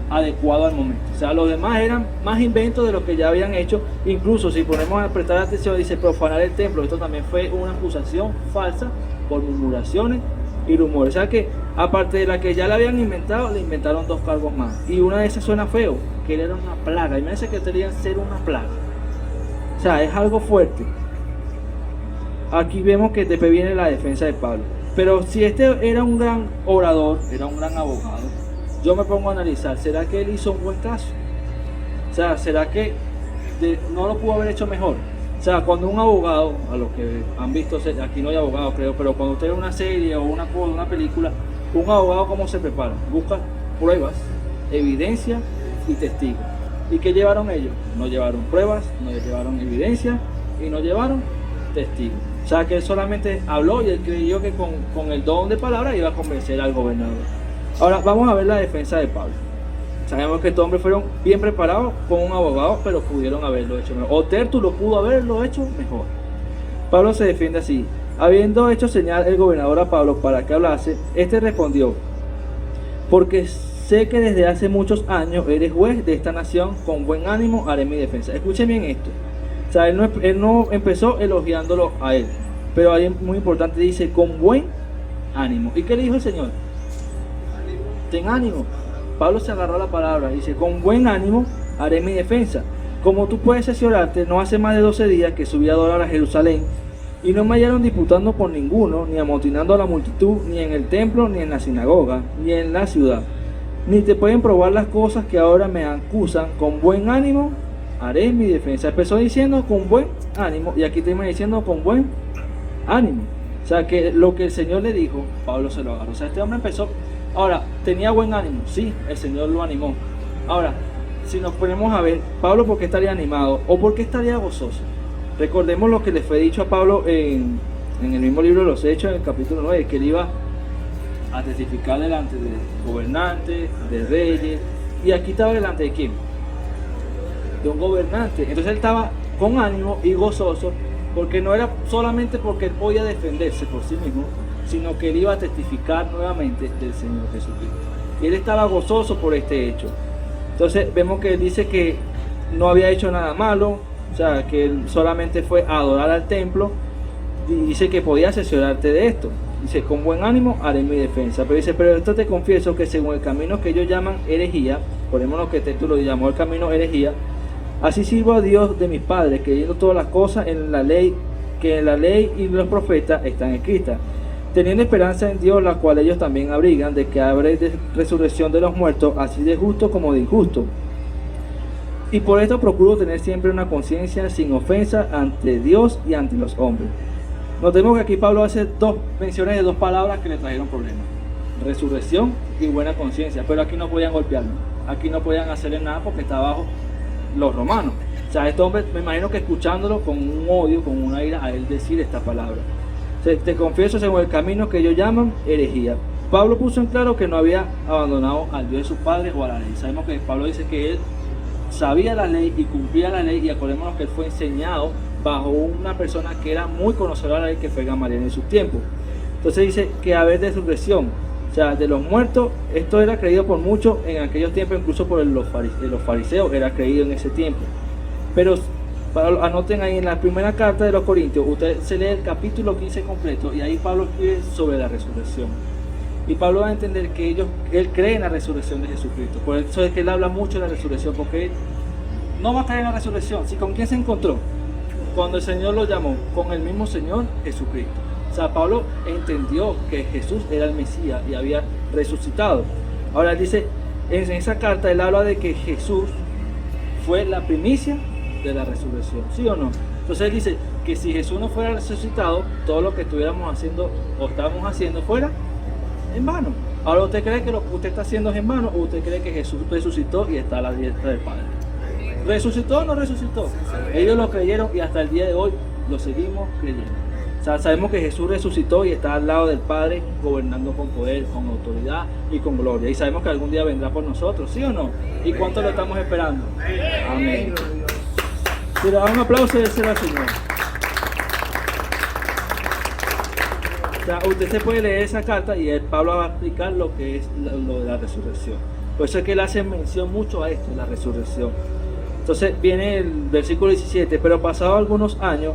adecuado al momento. O sea, los demás eran más inventos de lo que ya habían hecho. Incluso si ponemos a prestar atención, dice profanar el templo. Esto también fue una acusación falsa por murmuraciones y rumores. O sea que aparte de la que ya le habían inventado, le inventaron 2 cargos más. Y una de esas suena feo, que él era una plaga. Imagínense que querían ser una plaga. O sea, es algo fuerte. Aquí vemos que después viene la defensa de Pablo. Pero si este era un gran orador, era un gran abogado, yo me pongo a analizar, ¿será que él hizo un buen caso? O sea, ¿será que no lo pudo haber hecho mejor? O sea, cuando un abogado, a los que han visto, aquí no hay abogados creo, pero cuando usted ve una serie o una película, un abogado ¿cómo se prepara? Busca pruebas, evidencia y testigos. ¿Y qué llevaron ellos? No llevaron pruebas, no llevaron evidencia y no llevaron testigos. O sea, que él solamente habló y él creyó que con el don de palabra iba a convencer al gobernador. Ahora, vamos a ver la defensa de Pablo. Sabemos que estos hombres fueron bien preparados con un abogado, pero pudieron haberlo hecho mejor. O Tértulo pudo haberlo hecho mejor. Pablo se defiende así. Habiendo hecho señal el gobernador a Pablo para que hablase, este respondió: porque sé que desde hace muchos años eres juez de esta nación, con buen ánimo haré mi defensa. Escuchen bien esto. O sea, él no empezó elogiándolo a él, pero ahí es muy importante, dice con buen ánimo. ¿Y qué le dijo el Señor? Ten ánimo. Pablo se agarró a la palabra y dice, con buen ánimo haré mi defensa. Como tú puedes cerciorarte, no hace más de 12 días que subí a adorar a Jerusalén, y no me hallaron disputando con ninguno, ni amotinando a la multitud, ni en el templo, ni en la sinagoga, ni en la ciudad. Ni te pueden probar las cosas que ahora me acusan. Con buen ánimo haré mi defensa. Empezó diciendo con buen ánimo, y aquí termina diciendo con buen ánimo. O sea, que lo que el Señor le dijo, Pablo se lo agarró. O sea, este hombre empezó. Ahora, ¿tenía buen ánimo? Sí, el Señor lo animó. Ahora, si nos ponemos a ver, Pablo, ¿por qué estaría animado? ¿O por qué estaría gozoso? Recordemos lo que le fue dicho a Pablo en el mismo libro de los Hechos, en el capítulo 9, que él iba a testificar delante de gobernantes, de reyes, y aquí estaba delante de ¿quién? De un gobernante. Entonces él estaba con ánimo y gozoso, porque no era solamente porque él podía defenderse por sí mismo, sino que él iba a testificar nuevamente del Señor Jesucristo. Y él estaba gozoso por este hecho. Entonces vemos que él dice que no había hecho nada malo, o sea, que él solamente fue a adorar al templo, y dice que podía asesorarte de esto. Dice, con buen ánimo haré mi defensa. Pero dice, pero esto te confieso que según el camino que ellos llaman herejía, ponemos lo que Tértulo llamó el camino herejía, así sirvo a Dios de mis padres, creyendo todas las cosas en la ley, que en la ley y los profetas están escritas, teniendo esperanza en Dios, la cual ellos también abrigan, de que habrá resurrección de los muertos, así de justo como de injusto. Y por esto procuro tener siempre una conciencia sin ofensa ante Dios y ante los hombres. Notemos que aquí Pablo hace dos menciones de dos palabras que le trajeron problemas: resurrección y buena conciencia. Pero aquí no podían golpearlo, aquí no podían hacerle nada porque está bajo los romanos. O sea, este hombre, me imagino que escuchándolo con un odio, con una ira, a él decir esta palabra. Te confieso según el camino que ellos llaman herejía. Pablo puso en claro que no había abandonado al Dios de sus padres o a la ley. Sabemos que Pablo dice que él sabía la ley y cumplía la ley, y acordémonos que él fue enseñado bajo una persona que era muy conocedora de la ley, que fue Gamaliel en sus tiempos. Entonces dice que haber resurrección, o sea, de los muertos. Esto era creído por muchos en aquellos tiempos, incluso por los fariseos era creído en ese tiempo. Pero anoten ahí en la primera carta de los Corintios, usted se lee el capítulo 15 completo, y ahí Pablo escribe sobre la resurrección. Y Pablo va a entender que él cree en la resurrección de Jesucristo. Por eso es que él habla mucho de la resurrección, porque él no va a caer en la resurrección. ¿Sí? ¿Con quién se encontró? Cuando el Señor lo llamó, con el mismo Señor Jesucristo. O sea, Pablo entendió que Jesús era el Mesías y había resucitado. Ahora él dice, en esa carta él habla de que Jesús fue la primicia de la resurrección, ¿sí o no? Entonces él dice que si Jesús no fuera resucitado, todo lo que estuviéramos haciendo o estábamos haciendo fuera en vano. Ahora, ¿usted cree que lo que usted está haciendo es en vano, o usted cree que Jesús resucitó y está a la diestra del Padre? ¿Resucitó o no resucitó? Ellos lo creyeron y hasta el día de hoy lo seguimos creyendo. O sea, sabemos que Jesús resucitó y está al lado del Padre, gobernando con poder, con autoridad y con gloria. Y sabemos que algún día vendrá por nosotros, ¿sí o no? ¿Y cuánto lo estamos esperando? Amén. Si le da un aplauso, déselo al Señor. O sea, usted se puede leer esa carta y Pablo va a explicar lo que es lo de la resurrección. Por eso es que él hace mención mucho a esto, la resurrección. Entonces viene el versículo 17, pero pasados algunos años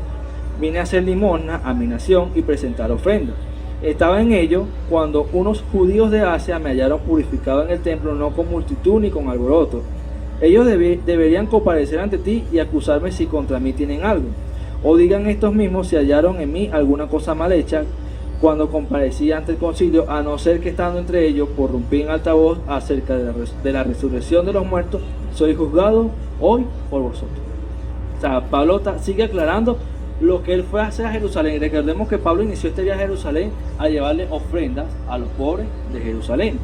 vine a hacer limosna a mi nación y presentar ofrendas. Estaba en ello cuando unos judíos de Asia me hallaron purificado en el templo, no con multitud ni con alboroto. Ellos deberían comparecer ante ti y acusarme si contra mí tienen algo. O digan estos mismos si hallaron en mí alguna cosa mal hecha cuando comparecí ante el concilio, a no ser que estando entre ellos, prorrumpí en alta voz acerca de la resurrección de los muertos, soy juzgado hoy por vosotros. O sea, Pablo sigue aclarando lo que él fue a hacer a Jerusalén. Recordemos que Pablo inició este viaje a Jerusalén a llevarle ofrendas a los pobres de Jerusalén.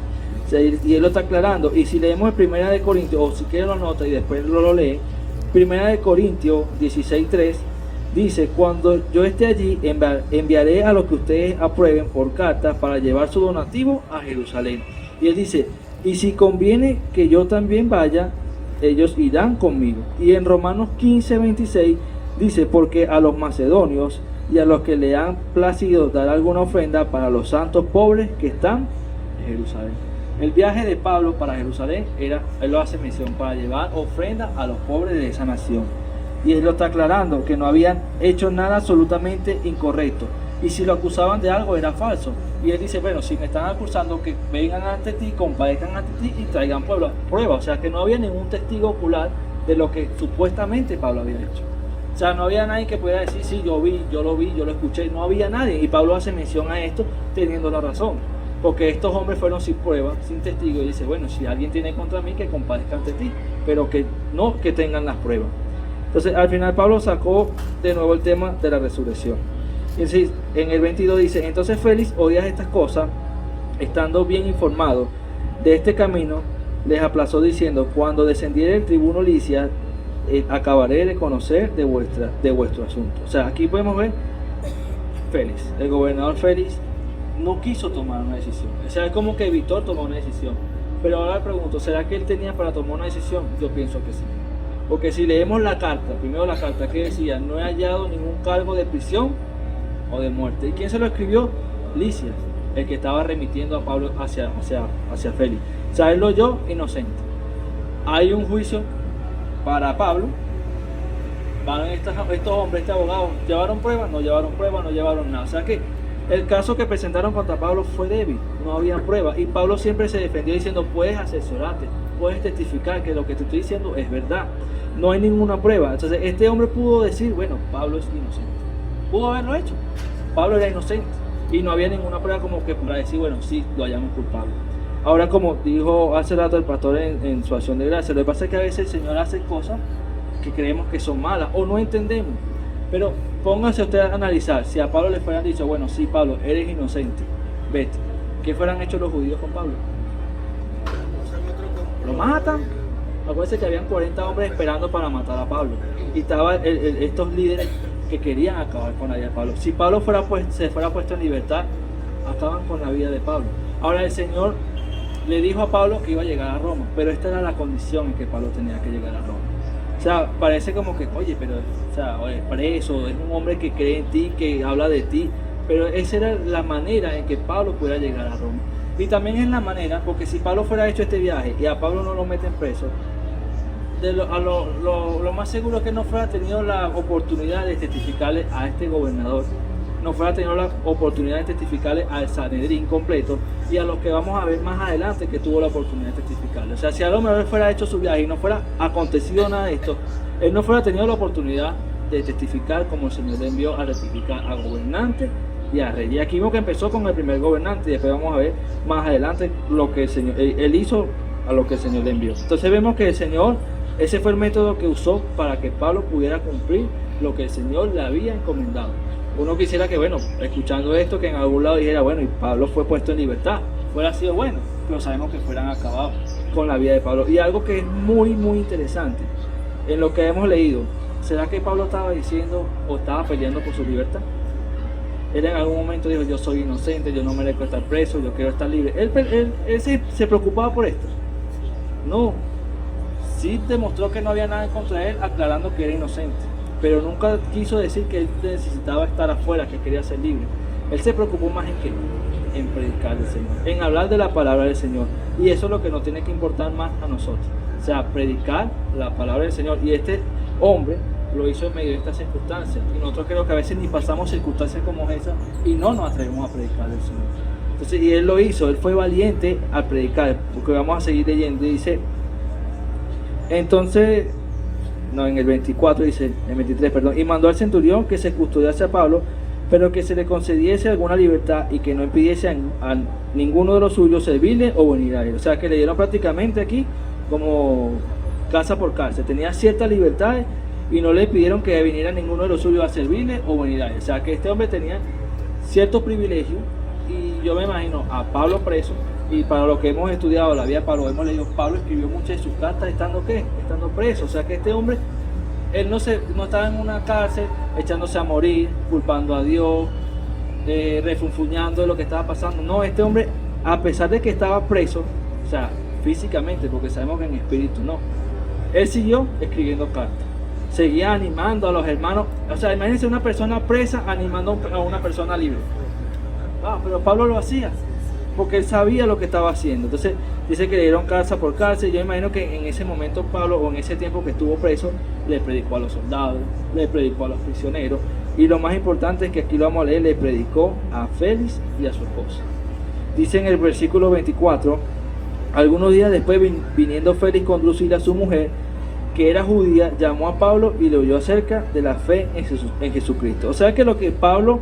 O sea, y él lo está aclarando. Y si leemos en 1 de Corintios, o si quieren lo nota y después lo lee, 1 de Corintios 16:3 dice: cuando yo esté allí, enviaré a los que ustedes aprueben por carta para llevar su donativo a Jerusalén. Y él dice: y si conviene que yo también vaya, ellos irán conmigo. Y en Romanos 15:26 dice: porque a los macedonios y a los que le han placido dar alguna ofrenda para los santos pobres que están en Jerusalén. El viaje de Pablo para Jerusalén él lo hace mención para llevar ofrenda a los pobres de esa nación. Y él lo está aclarando, que no habían hecho nada absolutamente incorrecto. Y si lo acusaban de algo era falso. Y él dice: bueno, si me están acusando, que vengan ante ti, compadezcan ante ti y traigan pruebas. O sea, que no había ningún testigo ocular de lo que supuestamente Pablo había hecho. O sea, no había nadie que pudiera decir: sí, yo lo escuché. No había nadie. Y Pablo hace mención a esto teniendo la razón. Porque estos hombres fueron sin pruebas, sin testigos. Y dice: bueno, si alguien tiene contra mí, que compadezca ante ti, pero que no que tengan las pruebas. Entonces, al final Pablo sacó de nuevo el tema de la resurrección. Y en el 22 dice: entonces Félix oía estas cosas, estando bien informado de este camino, les aplazó diciendo: cuando descendiere el tribuno Licias, acabaré de conocer de vuestro asunto. O sea, aquí podemos ver Félix, el gobernador Félix no quiso tomar una decisión. O sea, es como que evitó tomar una decisión. Pero ahora le pregunto: ¿será que él tenía para tomar una decisión? Yo pienso que sí. Porque si leemos la carta, primero la carta que decía: no he hallado ningún cargo de prisión o de muerte. ¿Y quién se lo escribió? Licias, el que estaba remitiendo a Pablo hacia Félix. O sea, él lo oyó inocente. Hay un juicio para Pablo. Van estos hombres, este abogado, ¿llevaron pruebas? No llevaron pruebas, no llevaron nada. O sea que el caso que presentaron contra Pablo fue débil, no había pruebas. Y Pablo siempre se defendió diciendo: puedes asesorarte, puedes testificar que lo que te estoy diciendo es verdad. No hay ninguna prueba. Entonces este hombre pudo decir: bueno, Pablo es inocente. Pudo haberlo hecho. Pablo era inocente. Y no había ninguna prueba como que para decir: bueno, sí, lo hallamos culpable. Ahora, como dijo hace rato el pastor en su acción de gracia, lo que pasa es que a veces el Señor hace cosas que creemos que son malas o no entendemos. Pero pónganse ustedes a analizar. Si a Pablo le fueran dicho: bueno, sí, Pablo, eres inocente, vete. ¿Qué fueran hecho los judíos con Pablo? Lo matan. Acuérdense que habían 40 hombres esperando para matar a Pablo. Y estaban estos líderes que querían acabar con la vida de Pablo. Si Pablo se fuera puesto en libertad, acaban con la vida de Pablo. Ahora el Señor le dijo a Pablo que iba a llegar a Roma, pero esta era la condición en que Pablo tenía que llegar a Roma. O sea, parece como que: oye, pero, o sea, es preso, es un hombre que cree en ti, que habla de ti. Pero esa era la manera en que Pablo pudiera llegar a Roma. Y también es la manera, porque si Pablo fuera hecho este viaje y a Pablo no lo meten preso, lo más seguro es que no fuera tenido la oportunidad de testificarle a este gobernador, no fuera tenido la oportunidad de testificarle al Sanedrín completo y a los que vamos a ver más adelante que tuvo la oportunidad de testificarle. O sea, si a lo mejor fuera hecho su viaje y no fuera acontecido nada de esto, él no fuera tenido la oportunidad de testificar como el Señor le envió a rectificar a gobernantes y a rey. Y aquí vemos que empezó con el primer gobernante y después vamos a ver más adelante lo que el Señor, él hizo a lo que el Señor le envió. Entonces vemos que el Señor, ese fue el método que usó para que Pablo pudiera cumplir lo que el Señor le había encomendado. Uno quisiera que, bueno, escuchando esto, que en algún lado dijera: bueno, y Pablo fue puesto en libertad, fuera sido bueno, pero sabemos que fueran acabados con la vida de Pablo. Y algo que es muy, muy interesante en lo que hemos leído: ¿será que Pablo estaba diciendo o estaba peleando por su libertad? Él en algún momento dijo: yo soy inocente, yo no merezco estar preso, yo quiero estar libre. Él se preocupaba por esto. No, sí demostró que no había nada en contra de él, aclarando que era inocente, pero nunca quiso decir que él necesitaba estar afuera, que quería ser libre. Él se preocupó más en qué, en predicar del Señor, en hablar de la palabra del Señor. Y eso es lo que nos tiene que importar más a nosotros, o sea, predicar la palabra del Señor. Y este hombre lo hizo en medio de estas circunstancias, y nosotros creo que a veces ni pasamos circunstancias como esa y no nos atrevemos a predicar del Señor. Entonces, y él lo hizo, él fue valiente al predicar, porque vamos a seguir leyendo. Y dice, entonces, no, en el 24 dice, en el 23, perdón, y mandó al centurión que se custodiase a Pablo, pero que se le concediese alguna libertad y que no impidiese a ninguno de los suyos servirle o venir a él. O sea, que le dieron prácticamente aquí como casa por casa. Tenía ciertas libertades y no le pidieron que viniera ninguno de los suyos a servirle o venir a él. O sea, que este hombre tenía ciertos privilegios y yo me imagino a Pablo preso. Y para lo que hemos estudiado la vida de Pablo, hemos leído, Pablo escribió muchas de sus cartas estando preso. O sea que este hombre, él no estaba en una cárcel echándose a morir, culpando a Dios, refunfuñando de lo que estaba pasando. No, este hombre, a pesar de que estaba preso, o sea, físicamente, porque sabemos que en espíritu no, él siguió escribiendo cartas, seguía animando a los hermanos. O sea, imagínense una persona presa animando a una persona libre. Pero Pablo lo hacía porque él sabía lo que estaba haciendo. Entonces dice que le dieron cárcel por cárcel. Yo imagino que en ese momento Pablo, o en ese tiempo que estuvo preso, le predicó a los soldados, le predicó a los prisioneros, y lo más importante es que aquí lo vamos a leer, le predicó a Félix y a su esposa. Dice en el versículo 24: algunos días después, viniendo Félix con Drusila su mujer, que era judía, llamó a Pablo y le oyó acerca de la fe en Jesucristo. O sea que lo que Pablo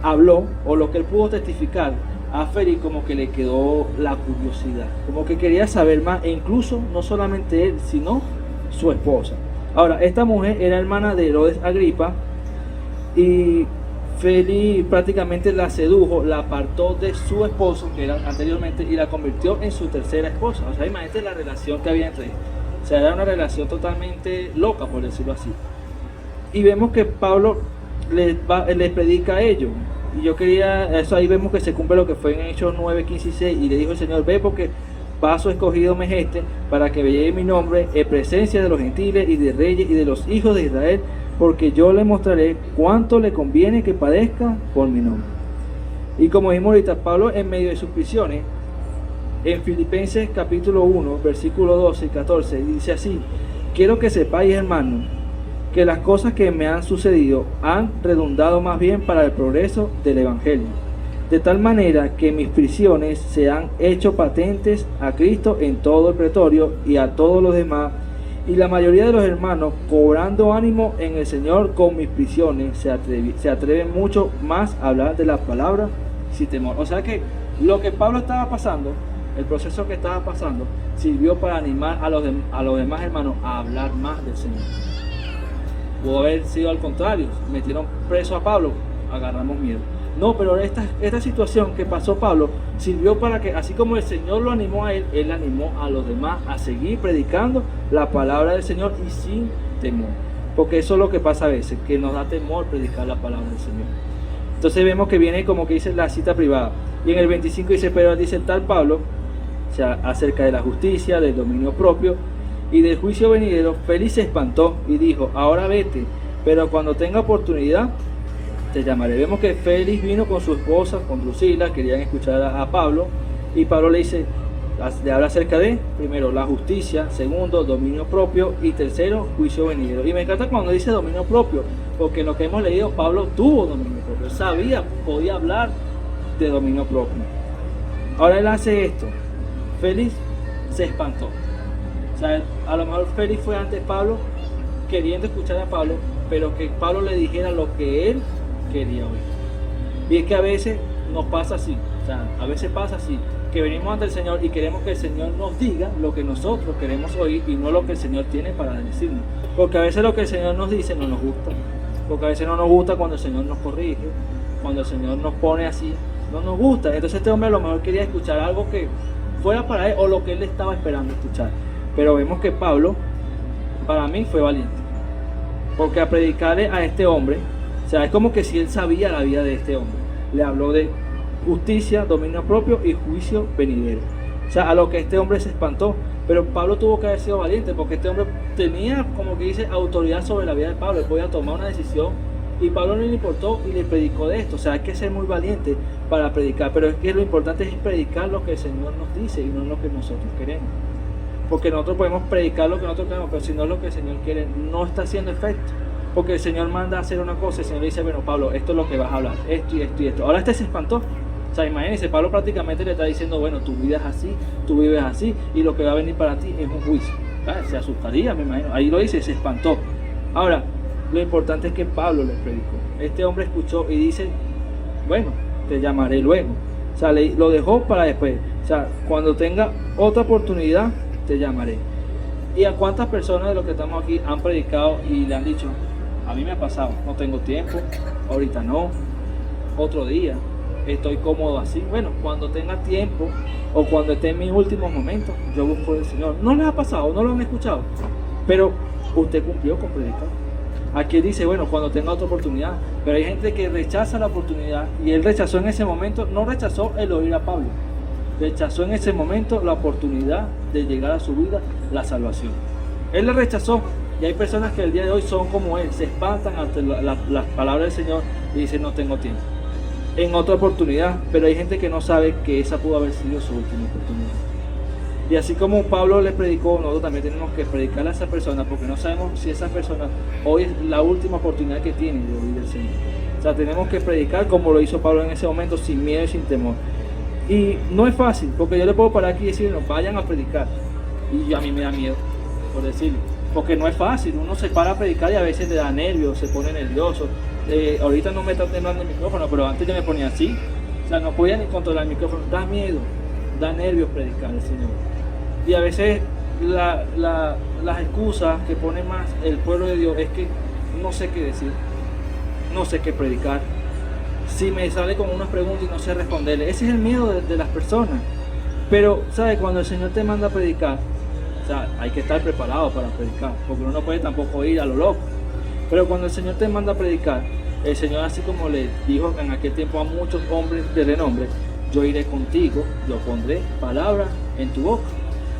habló, o lo que él pudo testificar, a Félix como que le quedó la curiosidad, como que quería saber más, e incluso no solamente él, sino su esposa. Ahora, esta mujer era hermana de Herodes Agripa, y Félix prácticamente la sedujo, la apartó de su esposo, que era anteriormente, y la convirtió en su tercera esposa. O sea, imagínate la relación que había entre ellos. O sea, era una relación totalmente loca, por decirlo así. Y vemos que Pablo les predica a ellos. Y yo quería, eso ahí vemos que se cumple lo que fue en Hechos 9, 15 y 6. Y le dijo el Señor: ve, porque paso escogido me es este, para que veáis mi nombre en presencia de los gentiles y de reyes y de los hijos de Israel, porque yo le mostraré cuánto le conviene que padezca por mi nombre. Y como dijimos ahorita, Pablo en medio de sus prisiones, en Filipenses capítulo 1, versículo 12 y 14, dice así: quiero que sepáis, hermanos, que las cosas que me han sucedido han redundado más bien para el progreso del Evangelio, de tal manera que mis prisiones se han hecho patentes a Cristo en todo el pretorio y a todos los demás, y la mayoría de los hermanos, cobrando ánimo en el Señor con mis prisiones, se atreven mucho más a hablar de la palabra sin temor. O sea que lo que Pablo estaba pasando, el proceso que estaba pasando, sirvió para animar a los demás hermanos a hablar más del Señor. Pudo haber sido al contrario, metieron preso a Pablo, agarramos miedo. No, pero esta situación que pasó Pablo sirvió para que, así como el Señor lo animó a él, él animó a los demás a seguir predicando la palabra del Señor y sin temor. Porque eso es lo que pasa a veces, que nos da temor predicar la palabra del Señor. Entonces vemos que viene como que dice la cita privada. Y en el 25 dice: pero dice tal Pablo, o sea, acerca de la justicia, del dominio propio y del juicio venidero, Félix se espantó y dijo: ahora vete, pero cuando tenga oportunidad te llamaré. Vemos que Félix vino con su esposa, con Drusila, querían escuchar a Pablo, y Pablo le habla acerca de, primero, la justicia, segundo, dominio propio, y tercero, juicio venidero. Y me encanta cuando dice dominio propio, porque en lo que hemos leído, Pablo tuvo dominio propio, podía hablar de dominio propio. Ahora él hace esto. Félix se espantó. O sea, a lo mejor Félix fue antes Pablo, queriendo escuchar a Pablo, pero que Pablo le dijera lo que él quería oír. Y es que a veces nos pasa así, o sea, a veces pasa así, que venimos ante el Señor y queremos que el Señor nos diga lo que nosotros queremos oír y no lo que el Señor tiene para decirnos. Porque a veces lo que el Señor nos dice no nos gusta, porque a veces no nos gusta cuando el Señor nos corrige, cuando el Señor nos pone así, no nos gusta. Entonces este hombre a lo mejor quería escuchar algo que fuera para él o lo que él estaba esperando escuchar. Pero vemos que Pablo, para mí, fue valiente, porque a predicarle a este hombre, o sea, es como que si él sabía la vida de este hombre. Le habló de justicia, dominio propio y juicio venidero. O sea, a lo que este hombre se espantó. Pero Pablo tuvo que haber sido valiente, porque este hombre tenía, como que dice, autoridad sobre la vida de Pablo. Él podía tomar una decisión y Pablo no le importó y le predicó de esto. O sea, hay que ser muy valiente para predicar. Pero es que lo importante es predicar lo que el Señor nos dice y no lo que nosotros queremos. Porque nosotros podemos predicar lo que nosotros queremos, pero si no es lo que el Señor quiere, no está haciendo efecto. Porque el Señor manda a hacer una cosa, el Señor le dice: bueno, Pablo, esto es lo que vas a hablar, esto y esto y esto. Ahora este se espantó. O sea, imagínense, Pablo prácticamente le está diciendo: bueno, tu vida es así, tú vives así, y lo que va a venir para ti es un juicio. Se asustaría, me imagino. Ahí lo dice, se espantó. Ahora, lo importante es que Pablo le predicó. Este hombre escuchó y dice: bueno, te llamaré luego. O sea, lo dejó para después. O sea, cuando tenga otra oportunidad, te llamaré. ¿Y a cuántas personas de los que estamos aquí han predicado y le han dicho, a mí me ha pasado, no tengo tiempo, ahorita no, otro día, estoy cómodo así? Bueno, cuando tenga tiempo o cuando esté en mis últimos momentos, yo busco al Señor. ¿No les ha pasado? ¿No lo han escuchado? Pero usted cumplió con predicar. Aquí dice, bueno, cuando tenga otra oportunidad. Pero hay gente que rechaza la oportunidad, y él rechazó en ese momento, no rechazó el oír a Pablo, rechazó en ese momento la oportunidad de llegar a su vida la salvación. Él la rechazó, y hay personas que el día de hoy son como él, se espantan ante las palabras del Señor y dicen, no tengo tiempo. En otra oportunidad, pero hay gente que no sabe que esa pudo haber sido su última oportunidad. Y así como Pablo le predicó, nosotros también tenemos que predicar a esa persona, porque no sabemos si esa persona hoy es la última oportunidad que tiene de oír al Señor. O sea, tenemos que predicar como lo hizo Pablo en ese momento, sin miedo y sin temor. Y no es fácil, porque yo le puedo parar aquí y decir, no, vayan a predicar. Y a mí me da miedo, por decirlo. Porque no es fácil, uno se para a predicar y a veces le da nervios, se pone nervioso. Ahorita no me está temblando el micrófono, pero antes yo me ponía así. O sea, no podía ni controlar el micrófono. Da miedo, da nervios predicar al Señor. Y a veces las excusas que pone más el pueblo de Dios es que no sé qué decir, no sé qué predicar. Si me sale con unas preguntas y no sé responderle, ese es el miedo de las personas. Pero, ¿sabes? Cuando el Señor te manda a predicar, o sea, hay que estar preparado para predicar, porque uno no puede tampoco ir a lo loco. Pero cuando el Señor te manda a predicar, el Señor, así como le dijo en aquel tiempo a muchos hombres de renombre, yo iré contigo, yo pondré palabras en tu boca.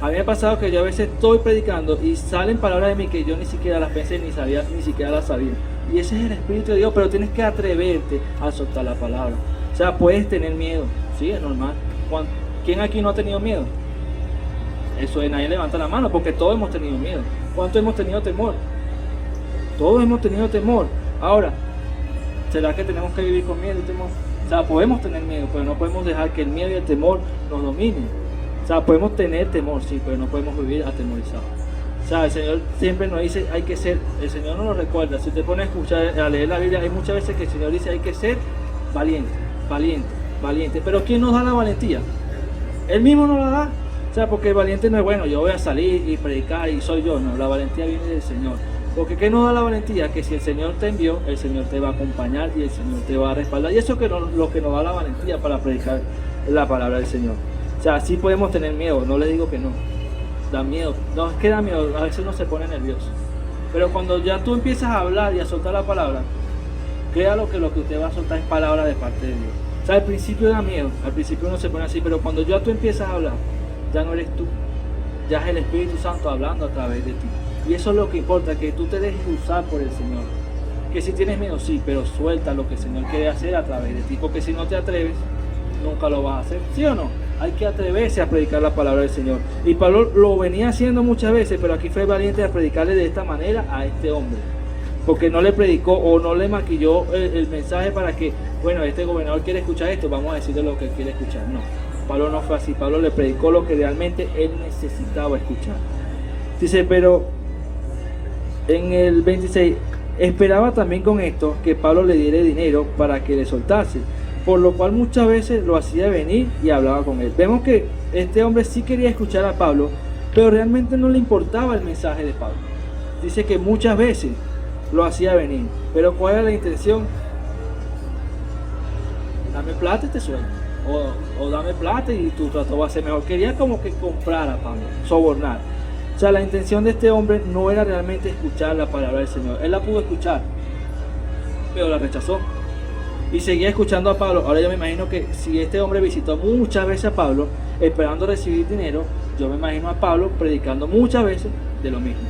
A mí me ha pasado que yo a veces estoy predicando y salen palabras de mí que yo ni siquiera las pensé, ni siquiera las sabía. Y ese es el Espíritu de Dios, pero tienes que atreverte a soltar la palabra. O sea, puedes tener miedo, sí, es normal. ¿Quién aquí no ha tenido miedo? Eso es, nadie levanta la mano, porque todos hemos tenido miedo. ¿Cuánto hemos tenido temor? Todos hemos tenido temor. Ahora, ¿será que tenemos que vivir con miedo y temor? O sea, podemos tener miedo, pero no podemos dejar que el miedo y el temor nos dominen. O sea, podemos tener temor, sí, pero no podemos vivir atemorizados. O sea, el Señor siempre nos dice, hay que ser, el Señor nos lo recuerda. Si te pones a escuchar, a leer la Biblia, hay muchas veces que el Señor dice, hay que ser valiente, valiente, valiente. Pero ¿quién nos da la valentía? Él mismo nos la da. O sea, porque el valiente no es, bueno, yo voy a salir y predicar y soy yo. No, la valentía viene del Señor. Porque ¿qué nos da la valentía? Que si el Señor te envió, el Señor te va a acompañar y el Señor te va a respaldar. Y eso es lo que nos da la valentía para predicar la palabra del Señor. O sea, sí podemos tener miedo, no le digo que no. Da miedo, no es que da miedo, a veces uno se pone nervioso. Pero cuando ya tú empiezas a hablar y a soltar la palabra, créalo que lo que usted va a soltar es palabra de parte de Dios. O sea, al principio da miedo, al principio uno se pone así, pero cuando ya tú empiezas a hablar, ya no eres tú, ya es el Espíritu Santo hablando a través de ti. Y eso es lo que importa, que tú te dejes usar por el Señor. Que si tienes miedo, sí, pero suelta lo que el Señor quiere hacer a través de ti, porque si no te atreves, nunca lo vas a hacer, ¿sí o no? Hay que atreverse a predicar la palabra del Señor. Y Pablo lo venía haciendo muchas veces, pero aquí fue valiente a predicarle de esta manera a este hombre. Porque no le predicó o no le maquilló el mensaje para que, bueno, este gobernador quiere escuchar esto, vamos a decirle lo que él quiere escuchar. No, Pablo no fue así. Pablo le predicó lo que realmente él necesitaba escuchar. Dice, pero en el 26, esperaba también con esto que Pablo le diera dinero para que le soltase, por lo cual muchas veces lo hacía venir y hablaba con él. Vemos que este hombre sí quería escuchar a Pablo, pero realmente no le importaba el mensaje de Pablo. Dice que muchas veces lo hacía venir, pero ¿cuál era la intención? Dame plata y te suelto, o dame plata y tu trato va a ser mejor. Quería como que comprar a Pablo, sobornar. O sea, la intención de este hombre no era realmente escuchar la palabra del Señor. Él la pudo escuchar, pero la rechazó. Y seguía escuchando a Pablo. Ahora yo me imagino que si este hombre visitó muchas veces a Pablo esperando recibir dinero, yo me imagino a Pablo predicando muchas veces de lo mismo.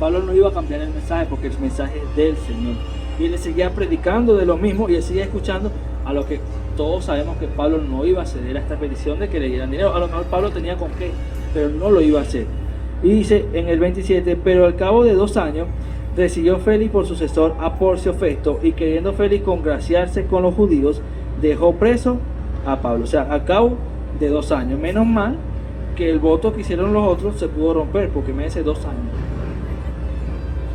Pablo no iba a cambiar el mensaje porque el mensaje es del Señor. Y él seguía predicando de lo mismo y él seguía escuchando, a lo que todos sabemos que Pablo no iba a ceder a esta petición de que le dieran dinero. A lo mejor Pablo tenía con qué, pero no lo iba a hacer. Y dice en el 27, pero al cabo de 2 años recibió Félix por sucesor a Porcio Festo, y queriendo Félix congraciarse con los judíos, dejó preso a Pablo. O sea, al cabo de 2 años. Menos mal que el voto que hicieron los otros se pudo romper, porque me dice 2 años.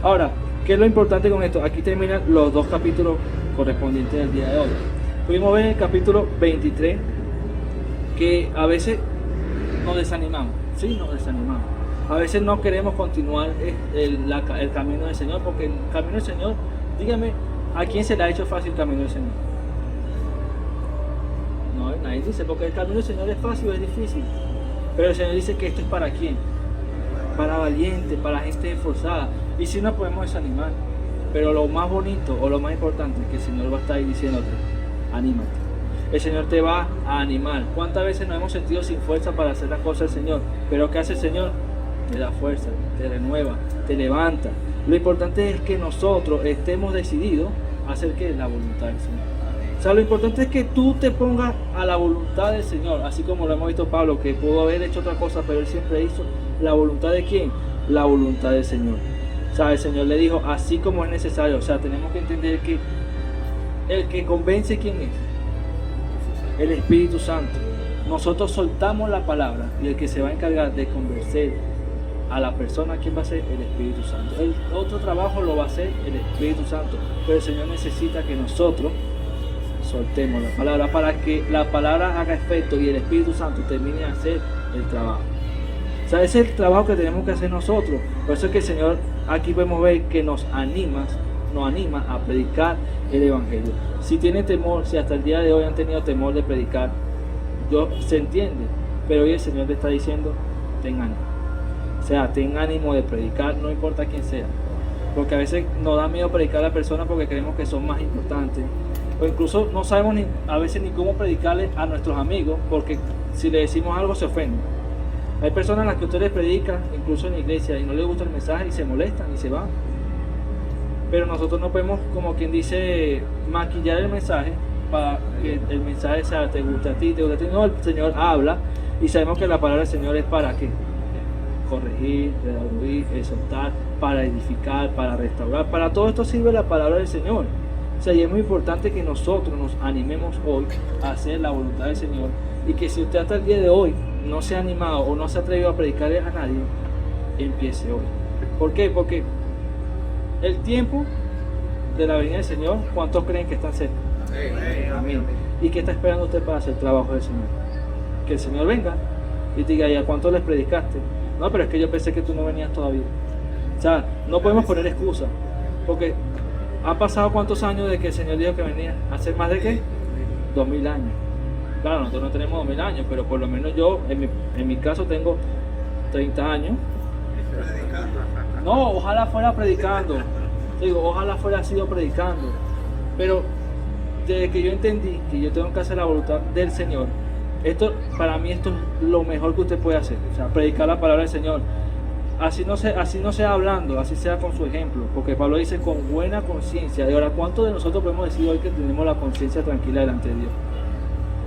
Ahora, ¿qué es lo importante con esto? Aquí terminan los 2 capítulos correspondientes del día de hoy. Pudimos ver en el capítulo 23 que a veces nos desanimamos. Sí, nos desanimamos. A veces no queremos continuar el camino del Señor, porque el camino del Señor, dígame, ¿a quién se le ha hecho fácil el camino del Señor? No, nadie dice, porque el camino del Señor es fácil o es difícil. Pero el Señor dice que esto es para quién, para valientes, para gente esforzada. Y si no podemos desanimar, pero lo más bonito o lo más importante es que el Señor va a estar ahí diciéndote, anímate. El Señor te va a animar. ¿Cuántas veces nos hemos sentido sin fuerza para hacer las cosas del Señor? Pero ¿qué hace el Señor? Te da fuerza, te renueva, te levanta. Lo importante es que nosotros estemos decididos a hacer que la voluntad del Señor. O sea, lo importante es que tú te pongas a la voluntad del Señor, así como lo hemos visto Pablo, que pudo haber hecho otra cosa, pero él siempre hizo la voluntad de ¿quién? La voluntad del Señor. O sea, el Señor le dijo, así como es necesario. O sea, tenemos que entender que el que convence, ¿quién es? El Espíritu Santo. Nosotros soltamos la palabra y el que se va a encargar de convencer a la persona, ¿quién va a ser? El Espíritu Santo. El otro trabajo lo va a hacer el Espíritu Santo, pero el Señor necesita que nosotros soltemos la palabra para que la palabra haga efecto y el Espíritu Santo termine de hacer el trabajo. O sea, ese es el trabajo que tenemos que hacer nosotros. Por eso es que el Señor aquí podemos ver que nos anima a predicar el Evangelio. Si tienen temor, si hasta el día de hoy han tenido temor de predicar, se entiende, pero hoy el Señor te está diciendo, ten ánimo. O sea, ten ánimo de predicar, no importa quién sea. Porque a veces nos da miedo predicar a la persona porque creemos que son más importantes. O incluso no sabemos a veces ni cómo predicarle a nuestros amigos, porque si le decimos algo se ofenden. Hay personas a las que usted les predica, incluso en la iglesia, y no les gusta el mensaje y se molestan y se van. Pero nosotros no podemos, como quien dice, maquillar el mensaje para que el mensaje sea, te guste a ti, te guste a ti. No, el Señor habla y sabemos que la palabra del Señor es para qué. Corregir, redarguir, exhortar, para edificar, para restaurar. Para todo esto sirve la palabra del Señor. O sea, y es muy importante que nosotros nos animemos hoy a hacer la voluntad del Señor. Y que si usted hasta el día de hoy no se ha animado o no se ha atrevido a predicarle a nadie, empiece hoy. ¿Por qué? Porque el tiempo de la venida del Señor, ¿cuántos creen que están cerca? Amén. ¿Y qué está esperando usted para hacer el trabajo del Señor? Que el Señor venga y te diga, ¿y a cuánto les predicaste? No, pero es que yo pensé que tú no venías todavía. O sea, no podemos poner excusas, porque ¿ha pasado cuántos años de que el Señor dijo que venía? ¿Hace más de qué? 2000 años. Claro, nosotros no tenemos 2000 años, pero por lo menos yo, en mi caso, tengo 30 años. No, ojalá fuera predicando. Digo, ojalá fuera sido predicando. Pero desde que yo entendí que yo tengo que hacer la voluntad del Señor, para mí esto es lo mejor que usted puede hacer. O sea, predicar la palabra del Señor. Así no sea hablando, así sea con su ejemplo. Porque Pablo dice con buena conciencia. Y ahora, ¿cuántos de nosotros podemos decir hoy que tenemos la conciencia tranquila delante de Dios?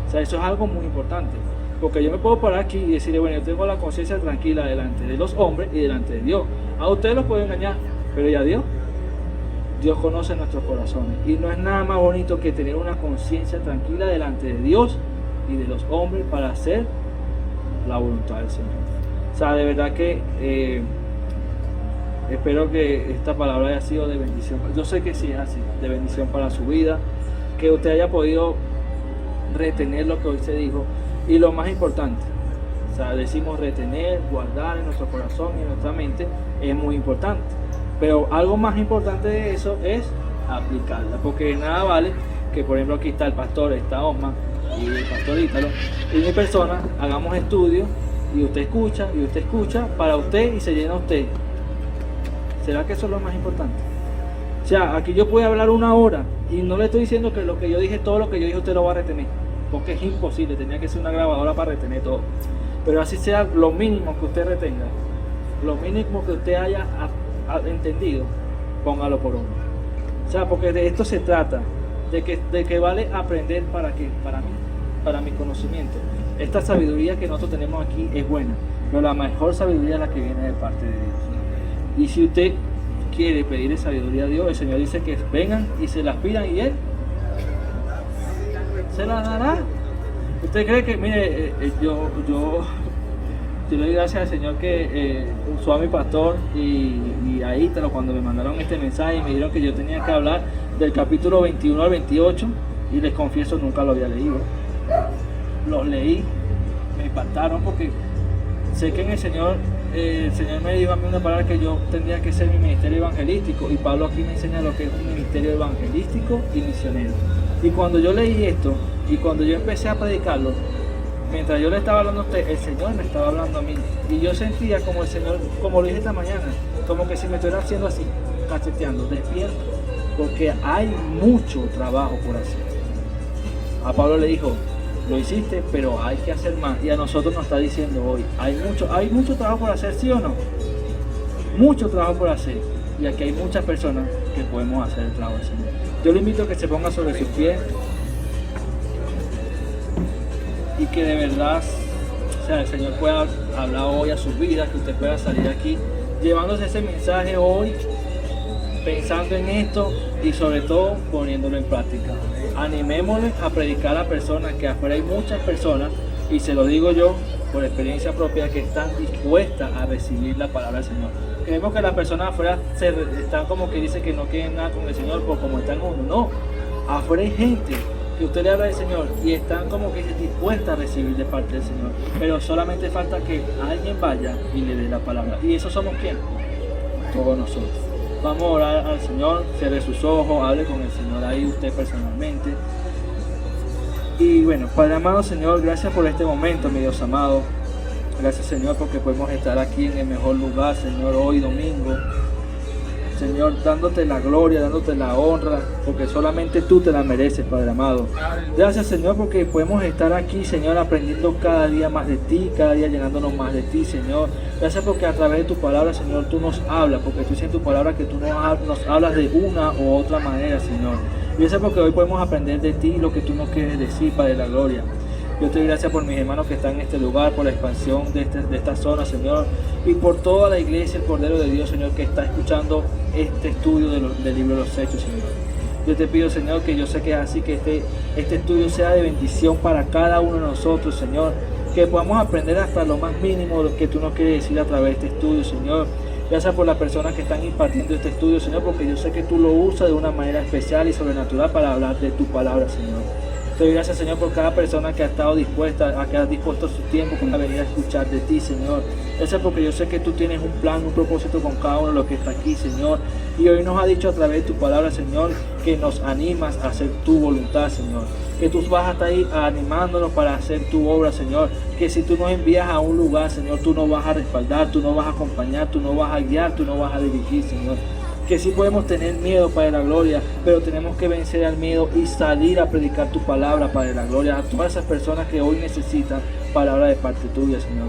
O sea, eso es algo muy importante. Porque yo me puedo parar aquí y decirle, bueno, yo tengo la conciencia tranquila delante de los hombres y delante de Dios. A ustedes los pueden engañar, pero ya Dios conoce nuestros corazones. Y no es nada más bonito que tener una conciencia tranquila delante de Dios y de los hombres para hacer la voluntad del Señor. O sea, de verdad que espero que esta palabra haya sido de bendición. Yo sé que sí es así, de bendición para su vida, que usted haya podido retener lo que hoy se dijo. Y lo más importante, o sea, decimos retener, guardar en nuestro corazón y en nuestra mente, es muy importante. Pero algo más importante de eso es aplicarla, porque de nada vale que, por ejemplo, aquí está el pastor, está Osman y el pastor Ítalo, y mi persona, hagamos estudios y usted escucha para usted y se llena usted. ¿Será que eso es lo más importante? O sea, aquí yo puedo hablar 1 hora y no le estoy diciendo que lo que yo dije, todo lo que yo dije usted lo va a retener, porque es imposible, tenía que ser una grabadora para retener todo. Pero así sea lo mínimo que usted retenga, lo mínimo que usted haya entendido, póngalo por obra. O sea, porque de esto se trata, de que vale aprender para qué, para mi conocimiento. Esta sabiduría que nosotros tenemos aquí es buena, pero la mejor sabiduría es la que viene de parte de Dios. Y si usted quiere pedir sabiduría a Dios, el Señor dice que vengan y se las pidan y Él se las dará. ¿Usted cree que, mire, yo le doy gracias al Señor que usó a mi pastor y a Ítalo cuando me mandaron este mensaje y me dijeron que yo tenía que hablar del capítulo 21 al 28 y les confieso nunca lo había leído. Los leí, me impactaron porque sé que en el Señor el Señor me dijo a mí una palabra que yo tendría que ser mi ministerio evangelístico, y Pablo aquí me enseña lo que es un ministerio evangelístico y misionero. Y cuando yo leí esto, y cuando yo empecé a predicarlo, mientras yo le estaba hablando a usted, el Señor me estaba hablando a mí, y yo sentía como el Señor, como lo dije esta mañana, como que si me estuviera haciendo así, cacheteando, despierto, porque hay mucho trabajo por hacer. A Pablo le dijo, lo hiciste, pero hay que hacer más. Y a nosotros nos está diciendo hoy, hay mucho trabajo por hacer, ¿sí o no? Mucho trabajo por hacer. Y aquí hay muchas personas que podemos hacer el trabajo del Señor. Yo le invito a que se ponga sobre sus pies y que de verdad, o sea, el Señor pueda hablar hoy a sus vidas, que usted pueda salir aquí llevándose ese mensaje hoy, pensando en esto y sobre todo poniéndolo en práctica. Animémosle a predicar a personas, que afuera hay muchas personas, y se lo digo yo por experiencia propia, que están dispuestas a recibir la palabra del Señor. Creemos que las personas afuera están como que dicen que no quieren nada con el Señor por como están uno. No, afuera hay gente que usted le habla del Señor y están como que dispuestas a recibir de parte del Señor, pero solamente falta que alguien vaya y le dé la palabra. ¿Y eso somos quién? Todos nosotros. Vamos a orar al Señor, cierre sus ojos, hable con el Señor ahí usted personalmente. Y bueno, Padre amado Señor, gracias por este momento, mi Dios amado. Gracias Señor porque podemos estar aquí en el mejor lugar, Señor, hoy domingo. Señor, dándote la gloria, dándote la honra, porque solamente tú te la mereces, Padre amado. Gracias, Señor, porque podemos estar aquí, Señor, aprendiendo cada día más de ti, cada día llenándonos más de ti, Señor. Gracias porque a través de tu palabra, Señor, tú nos hablas, porque tú dices en tu palabra que tú nos hablas de una u otra manera, Señor. Gracias porque hoy podemos aprender de ti lo que tú nos quieres decir, Padre de la gloria. Yo te doy gracias por mis hermanos que están en este lugar, por la expansión de esta zona, Señor, y por toda la iglesia, el Cordero de Dios, Señor, que está escuchando este estudio del libro de los Hechos, Señor. Yo te pido, Señor, que yo sé que es así, que este estudio sea de bendición para cada uno de nosotros, Señor, que podamos aprender hasta lo más mínimo lo que tú nos quieres decir a través de este estudio, Señor. Gracias por las personas que están impartiendo este estudio, Señor, porque yo sé que tú lo usas de una manera especial y sobrenatural para hablar de tu palabra, Señor. Te doy gracias, Señor, por cada persona que ha estado dispuesta, a que ha dispuesto su tiempo para venir a escuchar de ti, Señor. Gracias porque yo sé que tú tienes un plan, un propósito con cada uno de los que está aquí, Señor. Y hoy nos ha dicho a través de tu palabra, Señor, que nos animas a hacer tu voluntad, Señor. Que tú vas a estar ahí animándonos para hacer tu obra, Señor. Que si tú nos envías a un lugar, Señor, tú nos vas a respaldar, tú nos vas a acompañar, tú nos vas a guiar, tú nos vas a dirigir, Señor. Que sí podemos tener miedo, Padre de la gloria, pero tenemos que vencer al miedo y salir a predicar tu palabra, Padre de la gloria, a todas esas personas que hoy necesitan palabra de parte tuya, Señor.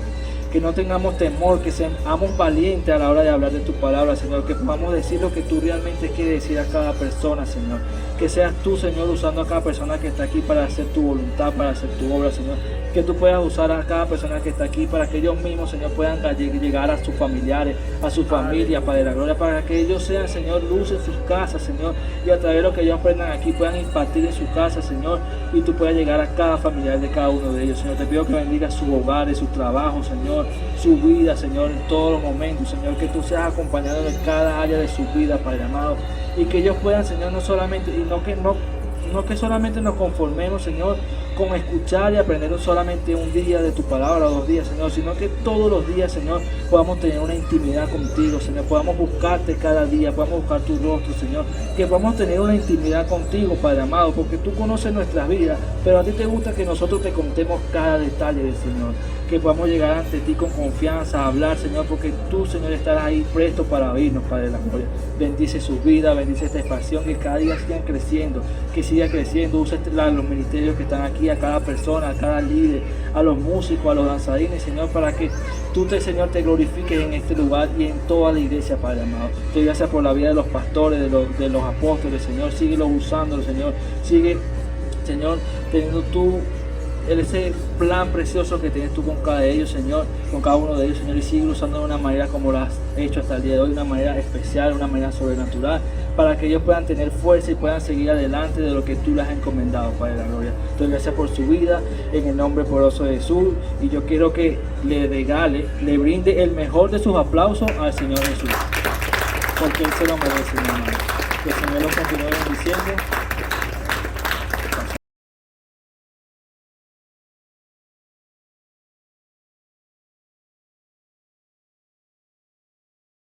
Que no tengamos temor, que seamos valientes a la hora de hablar de tu palabra, Señor, que podamos decir lo que tú realmente quieres decir a cada persona, Señor. Que seas tú, Señor, usando a cada persona que está aquí para hacer tu voluntad, para hacer tu obra, Señor. Que tú puedas usar a cada persona que está aquí para que ellos mismos, Señor, puedan llegar a sus familiares, a su familia, Padre de la gloria, para que ellos sean, Señor, luz en sus casas, Señor, y a través de lo que ellos aprendan aquí puedan impartir en su casa, Señor, y tú puedas llegar a cada familiar de cada uno de ellos, Señor. Te pido que bendiga su hogar, su trabajo, Señor, su vida, Señor, en todos los momentos, Señor, que tú seas acompañado de cada área de su vida, Padre amado, y que ellos puedan, Señor, no solamente, y no que solamente nos conformemos, Señor, con escuchar y aprender solamente un día de tu palabra o 2 días, Señor, sino que todos los días, Señor, podamos tener una intimidad contigo, Señor, podamos buscarte cada día, podamos buscar tu rostro, Señor, que podamos tener una intimidad contigo, Padre amado, porque tú conoces nuestras vidas, pero a ti te gusta que nosotros te contemos cada detalle del Señor, que podamos llegar ante ti con confianza, a hablar, Señor, porque tú, Señor, estarás ahí presto para oírnos, Padre de la gloria. Bendice sus vidas, bendice esta expansión, que cada día sigan creciendo, que siga creciendo. Usa los ministerios que están aquí, a cada persona, a cada líder, a los músicos, a los danzarines, Señor, para que tú, Señor, te glorifiques en este lugar y en toda la iglesia, Padre amado. Te doy gracias por la vida de los pastores, de los apóstoles, Señor. Síguelos usando, Señor. Sigue, Señor, teniendo tú ese plan precioso que tienes tú con cada de ellos, Señor, con cada uno de ellos, Señor, y sigue usando de una manera como lo has hecho hasta el día de hoy, una manera especial, una manera sobrenatural, para que ellos puedan tener fuerza y puedan seguir adelante de lo que tú les has encomendado, Padre de la gloria. Entonces, gracias por su vida, en el nombre poderoso de Jesús, y yo quiero que le le brinde el mejor de sus aplausos al Señor Jesús, porque Él se lo merece, mi hermano. Que el Señor lo continúe bendiciendo.